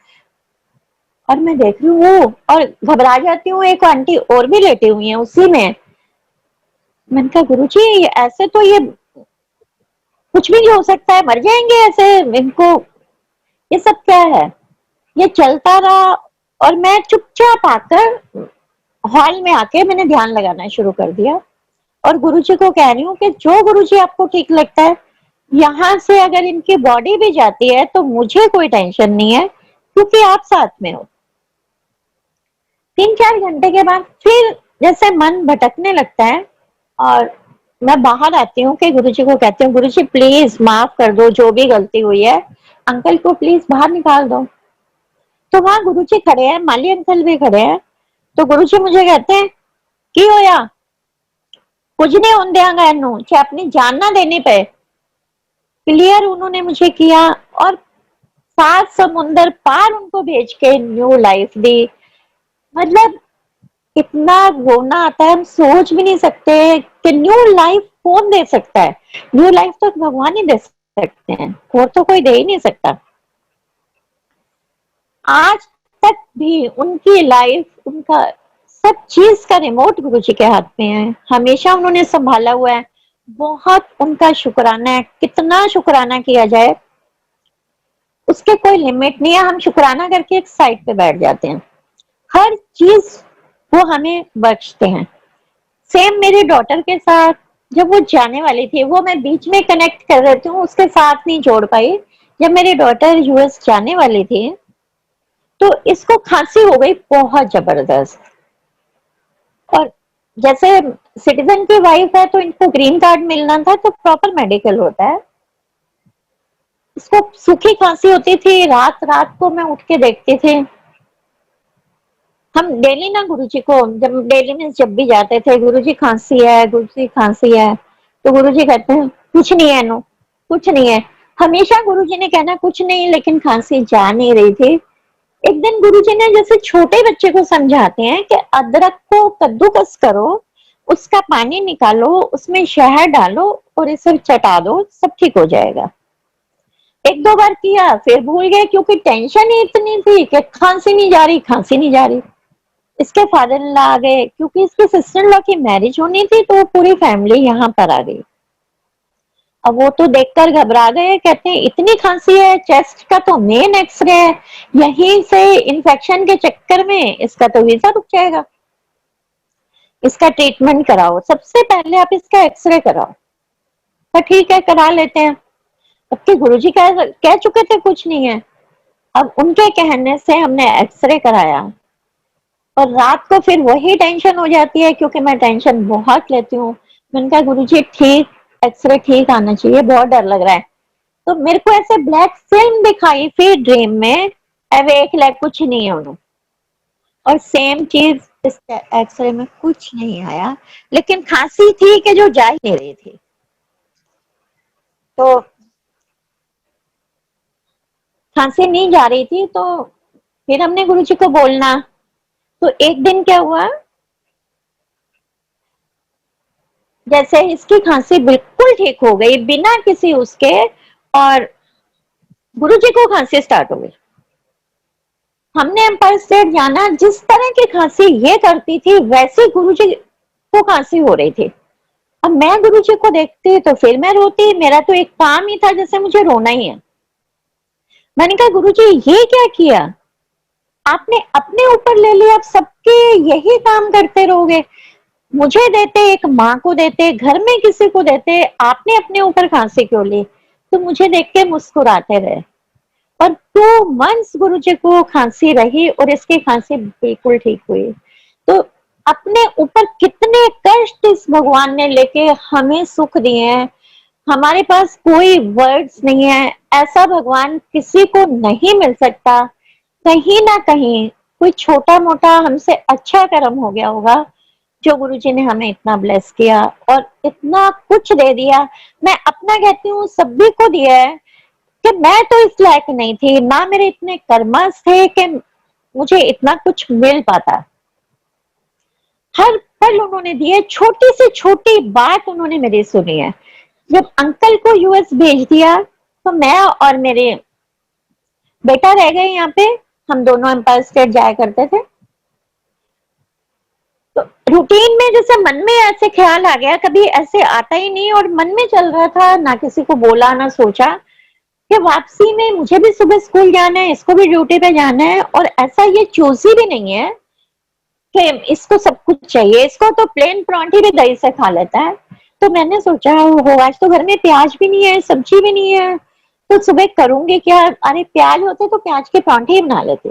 और मैं देख रही हूँ वो, और घबरा जाती हूँ, एक आंटी और भी लेटी हुई है उसी में। मैंने कहा गुरुजी ऐसे तो ये कुछ भी नहीं हो सकता है, मर जाएंगे ऐसे, इनको ये सब क्या है। ये चलता रहा और मैं चुपचाप आकर हॉल में आके मैंने ध्यान लगाना शुरू कर दिया। और गुरुजी को कह रही हूँ कि जो गुरुजी आपको ठीक लगता है, यहाँ से अगर इनकी बॉडी भी जाती है तो मुझे कोई टेंशन नहीं है, क्योंकि आप साथ में हो। 3-4 घंटे के बाद फिर जैसे मन भटकने लगता है, और मैं बाहर आती हूँ कि गुरुजी को कहती हूँ, गुरुजी प्लीज माफ कर दो, जो भी गलती हुई है, अंकल को प्लीज बाहर निकाल दो। तो वहां गुरुजी खड़े हैं, माली अंकल भी खड़े हैं। तो गुरुजी मुझे कहते हैं की होया, कुछ नहीं होने देंगे इनू, चाहे अपनी जान ना देनी पे। क्लियर उन्होंने मुझे किया और 7 समुंदर पार उनको भेज के न्यू लाइफ दी। मतलब इतना रोना आता है, हम सोच भी नहीं सकते कि न्यू लाइफ कौन दे सकता है। न्यू लाइफ तो भगवान ही दे सकते हैं, और तो कोई दे ही नहीं सकता। आज तक भी उनकी लाइफ, उनका सब चीज का रिमोट गुरुजी के हाथ में है, हमेशा उन्होंने संभाला हुआ है। बहुत उनका शुक्राना है, कितना शुक्राना किया जाए उसके कोई लिमिट नहीं है। हम शुक्राना करके एक साइड पे बैठ जाते हैं, हर चीज वो हमें बख्शते हैं। सेम मेरी डॉटर के साथ, जब वो जाने वाली थी, वो मैं बीच में कनेक्ट कर देती हूँ, उसके साथ नहीं जोड़ पाई। जब मेरी डॉटर यूएस जाने वाली थी तो इसको खांसी हो गई बहुत जबरदस्त। और जैसे सिटीजन की वाइफ है तो इनको ग्रीन कार्ड मिलना था, तो प्रॉपर मेडिकल होता है। इसको सूखी खांसी होती थी, रात रात को मैं उठ के देखती थी। हम डेली ना गुरुजी को, जब डेली में जब भी जाते थे, गुरुजी खांसी है, गुरुजी खांसी है, तो गुरुजी कहते हैं कुछ नहीं है नो, कुछ नहीं है। हमेशा गुरुजी ने कहना कुछ नहीं, लेकिन खांसी जा नहीं रही थी। एक दिन गुरुजी ने जैसे छोटे बच्चे को समझाते हैं कि अदरक को कद्दूकस करो, उसका पानी निकालो, उसमें शहद डालो और इसे चटा दो, सब ठीक हो जाएगा। 1-2 बार किया, फिर भूल गए, क्योंकि टेंशन ही इतनी थी कि खांसी नहीं जा रही, खांसी नहीं जा रही। इसके फादर इन लॉ आ गए, क्योंकि इसके सिस्टर इन लॉ की मैरिज होनी थी, तो पूरी फैमिली यहाँ पर आ गई। अब वो तो देखकर घबरा गए, कहते हैं इतनी खांसी है, चेस्ट का तो मेन एक्सरे है, यहीं से इन्फेक्शन के चक्कर में इसका तो वीजा रुक जाएगा, इसका ट्रीटमेंट कराओ, सबसे पहले आप इसका एक्सरे कराओ। तो ठीक है, करा लेते हैं। अब गुरुजी कह चुके थे कुछ नहीं है। अब उनके कहने से हमने एक्सरे कराया, और रात को फिर वही टेंशन हो जाती है, क्योंकि मैं टेंशन बहुत लेती हूँ। मैंने कहा गुरुजी ठीक, एक्सरे ठीक आना चाहिए, बहुत डर लग रहा है। तो मेरे को ऐसे ब्लैक फिल्म दिखाई फिर ड्रीम में, अवेक लाइक कुछ नहीं है उन्होंने। और सेम चीज इस एक्सरे में कुछ नहीं आया, लेकिन खांसी थी कि जो जा ही नहीं रही थी। तो खांसी नहीं जा रही थी, तो फिर हमने गुरुजी को बोलना। तो एक दिन क्या हुआ, जैसे इसकी खांसी बिल्कुल ठीक हो गई बिना किसी उसके, और गुरुजी को खांसी स्टार्ट हो गई। हमने एम्पायर स्टेट जाना, जिस तरह की खांसी ये करती थी वैसे गुरुजी को खांसी हो रही थी। अब मैं गुरुजी को देखती तो फिर मैं रोती, मेरा तो एक काम ही था जैसे मुझे रोना ही है। मैंने कहा गुरुजी ये क्या किया, आपने अपने ऊपर ले लिया, आप सबके यही काम करते रहोगे, मुझे देते, एक माँ को देते, घर में किसी को देते, आपने अपने ऊपर खांसी क्यों ली। तो मुझे देख के मुस्कुराते रहे। और 2 मंथ्स गुरुजी को खांसी रही और इसकी खांसी बिल्कुल ठीक हुई। तो अपने ऊपर कितने कष्ट इस भगवान ने लेके हमें सुख दिए हैं, हमारे पास कोई वर्ड्स नहीं है। ऐसा भगवान किसी को नहीं मिल सकता। कहीं ना कहीं कोई छोटा मोटा हमसे अच्छा कर्म हो गया होगा जो गुरुजी ने हमें इतना ब्लेस किया और इतना कुछ दे दिया। मैं अपना कहती हूँ, सभी को दिया है कि मैं तो इस लायक नहीं थी, ना मेरे इतने कर्मस थे कि मुझे इतना कुछ मिल पाता। हर पल उन्होंने दिए, छोटी से छोटी बात उन्होंने मेरी सुनी है। जब अंकल को यूएस भेज दिया तो मैं और मेरे बेटा रह गए यहाँ पे। हम दोनों एम्पायर स्टेट जाया करते थे। तो रूटीन में जैसे मन में ऐसे ख्याल आ गया, कभी ऐसे आता ही नहीं और मन में चल रहा था, ना किसी को बोला ना सोचा कि वापसी में मुझे भी सुबह स्कूल जाना है, इसको भी ड्यूटी पे जाना है। और ऐसा ये चूजी भी नहीं है कि इसको सब कुछ चाहिए, इसको तो प्लेन परांठी भी दही से खा लेता है। तो मैंने सोचा हो आज तो घर में प्याज भी नहीं है, सब्जी भी नहीं है, तो सुबह करूंगी क्या। अरे प्याज होते तो प्याज के परांठे ही बना लेते।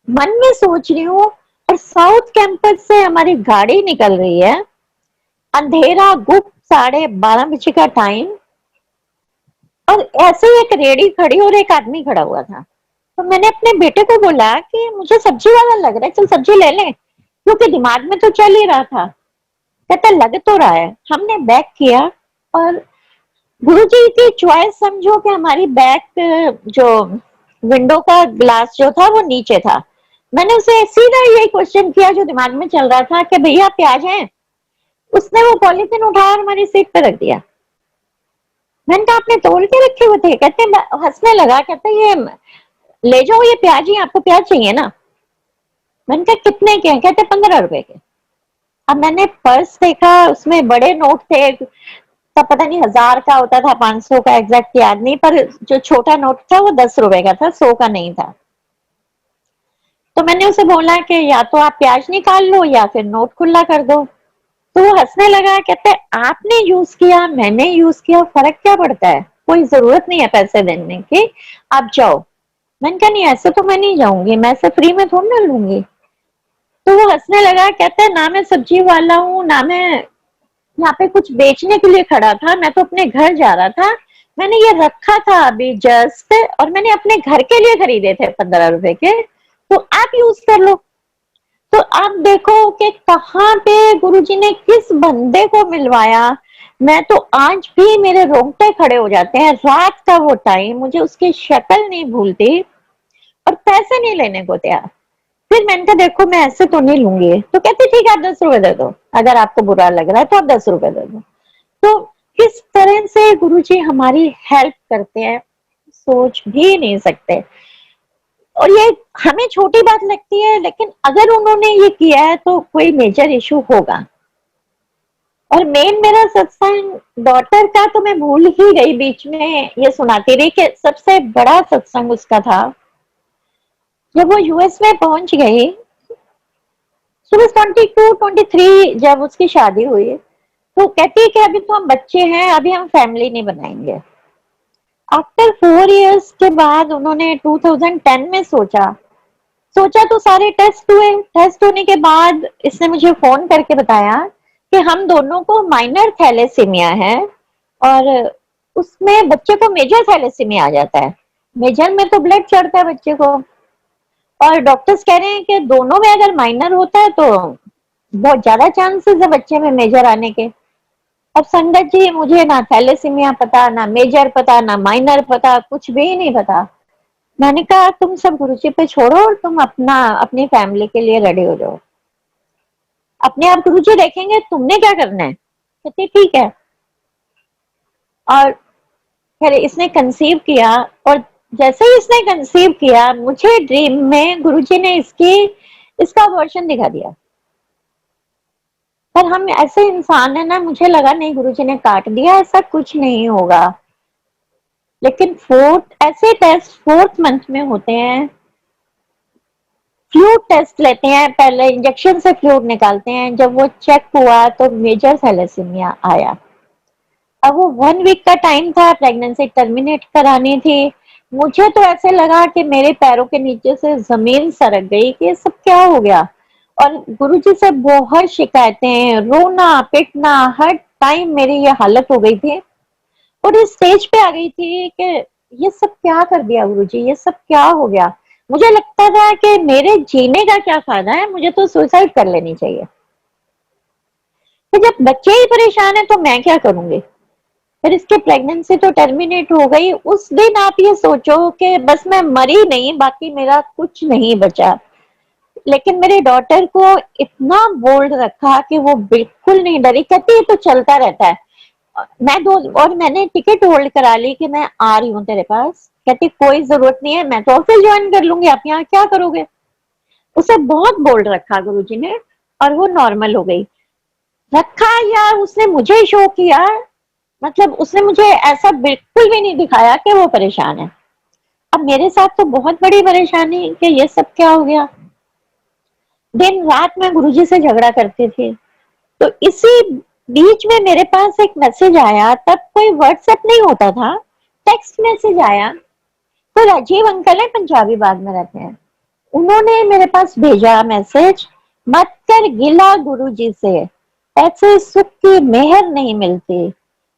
मन में सोच रही हूँ और साउथ कैंपस से हमारी गाड़ी निकल रही है, अंधेरा गुप्त 12:30 बजे का टाइम, और ऐसे ही एक रेडी खड़ी और एक आदमी खड़ा हुआ था। तो मैंने अपने बेटे को बोला कि मुझे सब्जी वाला लग रहा है, चल सब्जी ले ले, क्योंकि दिमाग में तो चल ही रहा था। कहता लग तो रहा है। हमने बैक किया और गुरुजी की चॉइस समझो कि हमारी बैक जो विंडो का ग्लास जो था वो नीचे था। मैंने उसे सीधा यही क्वेश्चन किया जो दिमाग में चल रहा था कि भैया प्याज है। उसने वो पॉलिथीन उठाया और हमारी सीट पे रख दिया। मैंने कहा आपने तोल के रखे हुए थे। कहते हंसने लगा, कहते ये ले जाओ, ये प्याज ही, आपको प्याज चाहिए ना। मैंने कहा कितने के हैं। कहते 15 रुपए के। अब मैंने पर्स देखा, उसमें बड़े नोट थे, तब पता नहीं 1000 का होता था, 500 का, एग्जैक्ट याद नहीं, पर जो छोटा नोट था वो 10 रुपए का था, 100 का नहीं था। तो मैंने उसे बोला कि या तो आप प्याज निकाल लो या फिर नोट खुला कर दो। तो वो हंसने लगा, कहते आपने यूज किया मैंने यूज किया, फर्क क्या पड़ता है, कोई जरूरत नहीं है पैसे देने की, आप जाओ। मैंने कहा नहीं ऐसे तो मैं नहीं जाऊंगी, मैं ऐसे फ्री में थोड़ी ना लूंगी। तो वो हंसने लगा, कहते ना मैं सब्जी वाला हूँ, ना मैं यहाँ पे कुछ बेचने के लिए खड़ा था, मैं तो अपने घर जा रहा था। मैंने ये रखा था अभी जस्ट, और मैंने अपने घर के लिए खरीदे थे 15 रुपए के, तो आप यूज कर लो। तो आप देखो कि कहाँ पे गुरुजी ने किस बंदे को मिलवाया। मैं तो आज भी मेरे रोंगटे खड़े हो जाते हैं। रात का वो टाइम, मुझे उसकी शक्ल नहीं भूलती और पैसे नहीं लेने को तैयार। फिर मैंने कहा देखो मैं ऐसे तो नहीं लूंगी। तो कहती ठीक है आप 10 रुपए दे दो, अगर आपको बुरा लग रहा है तो आप 10 रुपए दे दो। तो किस तरह से गुरुजी हमारी हेल्प करते हैं सोच भी नहीं सकते। और ये हमें छोटी बात लगती है, लेकिन अगर उन्होंने ये किया है तो कोई मेजर इशू होगा। और मेन मेरा सत्संग डॉटर का तो मैं भूल ही गई, बीच में ये सुनाती रही कि सबसे बड़ा सत्संग उसका था जब वो यूएस में पहुंच गई। सुबह 22-23 जब उसकी शादी हुई तो कहती है कि अभी तो हम बच्चे हैं, अभी हम फैमिली नहीं बनाएंगे। आफ्टर 4 इयर्स के बाद उन्होंने 2010 में सोचा तो सारे टेस्ट हुए। टेस्ट होने के बाद इसने मुझे फोन करके बताया कि हम दोनों को माइनर थैलेसीमिया है और उसमें बच्चे को मेजर थैलेसीमिया आ जाता है। मेजर में तो ब्लड चढ़ता है बच्चे को, और डॉक्टर्स कह रहे हैं कि दोनों में अगर माइनर होता है तो बहुत ज्यादा चांसेस है बच्चे में मेजर आने के। अब संगत जी मुझे ना थैलेसीमिया पता, ना मेजर पता, ना माइनर पता, कुछ भी नहीं पता। मैंने कहा तुम सब गुरुजी पे छोड़ो और तुम अपना अपनी फैमिली के लिए रेडी हो जाओ, अपने आप गुरुजी देखेंगे, तुमने क्या करना है। कहते ठीक है। और फिर इसने कंसीव किया और जैसे ही इसने कंसीव किया, मुझे ड्रीम में गुरुजी ने इसका वर्षन दिखा दिया। पर हम ऐसे इंसान है ना, मुझे लगा नहीं गुरुजी ने काट दिया, ऐसा कुछ नहीं होगा। लेकिन ऐसे टेस्ट 4th मंथ में होते हैं। फ्लूइड टेस्ट लेते हैं, पहले इंजेक्शन से फ्लूइड निकालते हैं, जब वो चेक हुआ तो मेजर थैलेसीमिया आया। अब वो 1 वीक का टाइम था, प्रेगनेंसी टर्मिनेट करानी थी। मुझे तो ऐसे लगा कि मेरे पैरों के नीचे से जमीन सरक गई कि ये सब क्या हो गया। और गुरुजी से बहुत शिकायतें, रोना पिटना, हर टाइम मेरी ये हालत हो गई थी। और इस स्टेज पे आ गई थी कि ये सब क्या कर दिया गुरुजी, ये सब क्या हो गया। मुझे लगता था कि मेरे जीने का क्या फायदा है, मुझे तो सुसाइड कर लेनी चाहिए। तो जब बच्चे ही परेशान है तो मैं क्या करूंगी। फिर इसकी प्रेगनेंसी तो टर्मिनेट हो गई। उस दिन आप ये सोचो कि बस मैं मरी नहीं, बाकी मेरा कुछ नहीं बचा। लेकिन मेरे डॉटर को इतना बोल्ड रखा कि वो बिल्कुल नहीं डरी, कहती है तो चलता रहता है। और मैंने टिकट होल्ड करा ली कि मैं आ रही हूँ तेरे पास। कहती कोई जरूरत नहीं है, मैं तो ऑफिस ज्वाइन कर लूंगी, आप यहाँ क्या करोगे। उसे बहुत बोल्ड रखा गुरुजी ने, और वो नॉर्मल हो गई। रखा या उसने मुझे शो किया, मतलब उसने मुझे ऐसा बिल्कुल भी नहीं दिखाया कि वो परेशान है। अब मेरे साथ तो बहुत बड़ी परेशानी कि ये सब क्या हो गया। दिन रात मैं गुरुजी से झगड़ा करती थी। तो इसी बीच में मेरे पास एक मैसेज आया, तब कोई व्हाट्सएप नहीं होता था, टेक्स्ट मैसेज आया। तो राजीव अंकल है, पंजाबी बाग में रहते हैं, उन्होंने मेरे पास भेजा मैसेज, मत कर गिला गुरुजी से, ऐसे सुख की मेहर नहीं मिलती,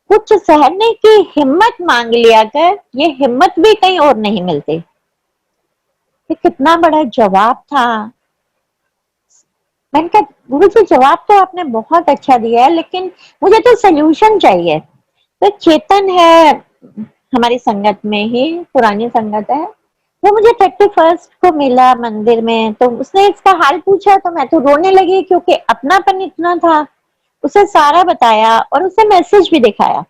कुछ सहने की हिम्मत मांग लिया कर, ये हिम्मत भी कहीं और नहीं मिलती। ये कितना बड़ा जवाब था। मैंने कहा गुरु जी जवाब तो आपने बहुत अच्छा दिया है, लेकिन मुझे तो सोल्यूशन चाहिए। तो चेतन है हमारी संगत में ही, पुरानी संगत है, वो मुझे 31st को मिला मंदिर में। तो उसने इसका हाल पूछा तो मैं तो रोने लगी, क्योंकि अपनापन इतना था। उसे सारा बताया और उसे मैसेज भी दिखाया।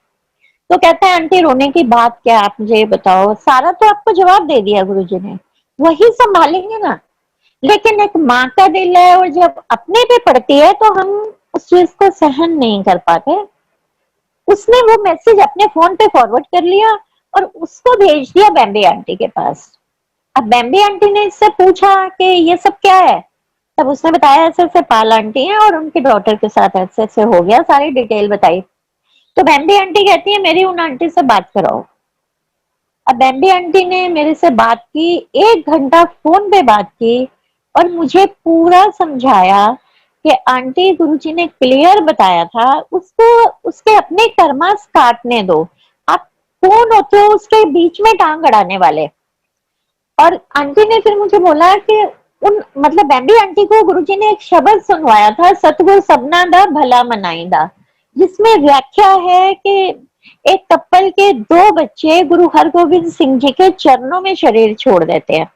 तो कहता है आंटी रोने की बात क्या, आप मुझे ये बताओ, सारा तो आपको जवाब दे दिया गुरुजी ने, वही संभालेंगे ना। लेकिन एक माँ का दिल है, और जब अपने पे पड़ती है तो हम उस चीज को सहन नहीं कर पाते। उसने वो मैसेज अपने फोन पे फॉरवर्ड कर लिया और उसको भेज दिया बेम्बे आंटी के पास। अब बेम्बे आंटी ने इससे पूछा कि ये सब क्या है। तब उसने बताया ऐसे ऐसे पाल आंटी है और उनके डॉटर के साथ ऐसे ऐसे हो गया, सारी डिटेल बताई। तो बेम्बे आंटी कहती है मेरी उन आंटी से बात कराओ। अब बेम्बे आंटी ने मेरे से बात की, 1 घंटा फोन पे बात की, और मुझे पूरा समझाया कि आंटी गुरुजी ने क्लियर बताया था, उसको उसके अपने कर्मास काटने दो, आप कौन होते हो उसके बीच में टांग अड़ाने वाले। और आंटी ने फिर मुझे बोला कि उन मतलब बेम्बे आंटी को गुरुजी ने एक शब्द सुनवाया था, सतगुरु सबना दा भला मनाइंदा, जिसमें व्याख्या है कि एक कपल के 2 बच्चे गुरु हरगोविंद सिंह जी के चरणों में शरीर छोड़ देते हैं।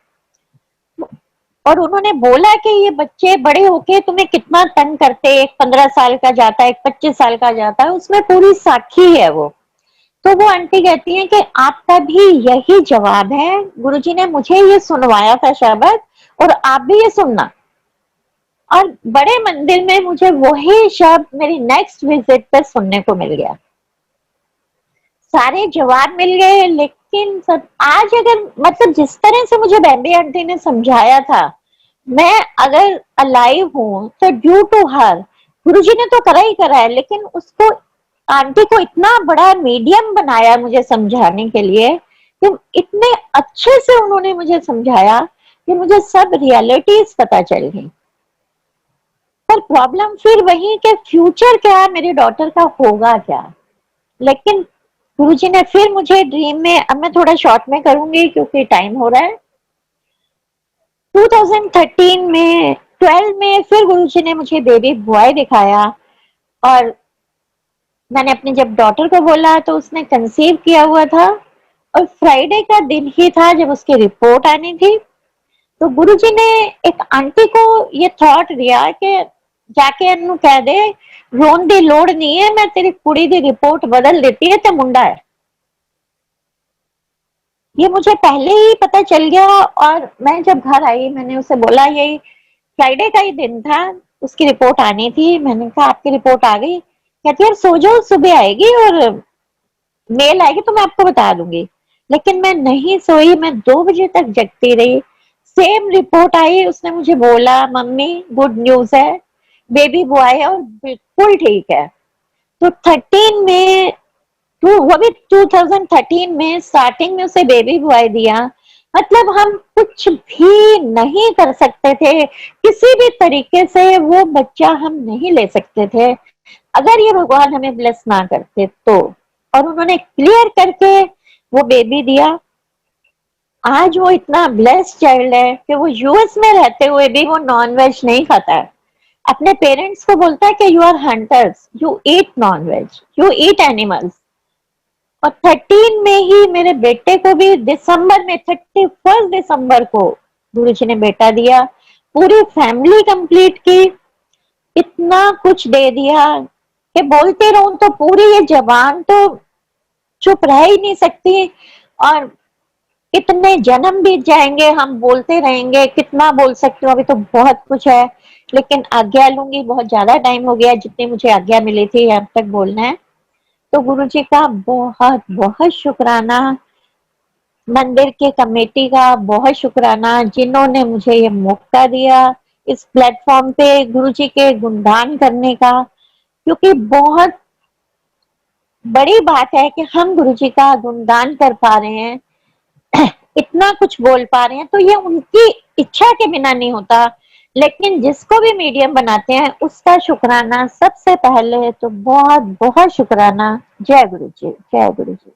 और उन्होंने बोला कि ये बच्चे बड़े होके तुम्हें कितना तंग करते, एक 15 साल का जाता है, एक 25 साल का जाता है, उसमें पूरी साखी है वो। तो वो आंटी कहती हैं कि आपका भी यही जवाब है, गुरुजी ने मुझे ये सुनवाया था शब्द, और आप भी ये सुनना। और बड़े मंदिर में मुझे वही शब्द मेरी नेक्स्ट विजिट पे सुनने को मिल गया। सारे जवाब मिल गए, लेकिन सब आज अगर मतलब जिस तरह से मुझे बेम्बे आंटी ने समझाया था, मैं अगर अलाइव हूं तो ड्यू टू हर। गुरुजी ने तो करा ही करा है, लेकिन उसको आंटी को इतना बड़ा मीडियम बनाया मुझे समझाने के लिए, कि इतने अच्छे से उन्होंने मुझे समझाया कि मुझे सब रियलिटीज पता चल गई। पर प्रॉब्लम फिर वही कि फ्यूचर क्या है, मेरी डॉटर का होगा क्या। लेकिन गुरुजी ने फिर मुझे ड्रीम में, अब मैं थोड़ा शॉर्ट में करूंगी क्योंकि टाइम हो रहा है, 2013 में 12 में फिर गुरुजी ने मुझे बेबी बॉय दिखाया। और मैंने अपनी जब डॉटर को बोला तो उसने कंसीव किया हुआ था, और फ्राइडे का दिन ही था जब उसकी रिपोर्ट आनी थी। तो गुरुजी ने एक आंटी को ये थॉट दिया कि जाके अनु कह दे रोन दी लोड़ नहीं है, मैं तेरी कुड़ी दी रिपोर्ट बदल देती है तो मुंडा है। ये मुझे पहले ही पता चल गया। और मैं जब घर आई मैंने उसे बोला, यही फ्राइडे का ही दिन था, उसकी रिपोर्ट आनी थी। मैंने कहा आपकी रिपोर्ट आ गई? कहती है यार सो जाओ, सुबह आएगी और मेल आएगी तो मैं आपको बता दूंगी। लेकिन मैं नहीं सोई, मैं 2 बजे तक जगती रही। सेम रिपोर्ट आई, उसने मुझे बोला मम्मी गुड न्यूज है, बेबी बॉय है और बिल्कुल ठीक है। तो 13 में वो भी 2013 में स्टार्टिंग में उसे बेबी बॉय दिया। मतलब हम कुछ भी नहीं कर सकते थे, किसी भी तरीके से वो बच्चा हम नहीं ले सकते थे अगर ये भगवान हमें ब्लेस ना करते तो। और उन्होंने क्लियर करके वो बेबी दिया। आज वो इतना ब्लेस्ड चाइल्ड है कि वो यूएस में रहते हुए भी वो नॉन वेज नहीं खाता है। अपने पेरेंट्स को बोलता है कि you are hunters, you eat non veg, you eat animals. और 13 में ही मेरे बेटे को भी दिसंबर में, 31 दिसंबर को गुरुजी ने बेटा दिया। पूरी फैमिली कंप्लीट की, इतना कुछ दे दिया कि बोलते रहूं तो पूरी ये जबान तो चुप रह ही नहीं सकती। और इतने जन्म बीत जाएंगे, हम बोलते रहेंगे, कितना बोल सकती हूँ, अभी तो बहुत कुछ है। लेकिन आज्ञा लूंगी, बहुत ज्यादा टाइम हो गया, जितनी मुझे आज्ञा मिली थी अब तक बोलना है। तो गुरु जी का बहुत बहुत शुक्राना, मंदिर के कमेटी का बहुत शुक्राना जिन्होंने मुझे ये मौका दिया इस प्लेटफॉर्म पे गुरु जी के गुणगान करने का। क्योंकि बहुत बड़ी बात है कि हम गुरु जी का गुणगान कर पा रहे हैं, इतना कुछ बोल पा रहे हैं, तो ये उनकी इच्छा के बिना नहीं होता। लेकिन जिसको भी मीडियम बनाते हैं उसका शुक्राना सबसे पहले, तो बहुत बहुत शुक्राना। जय गुरु जी, जय गुरु जी।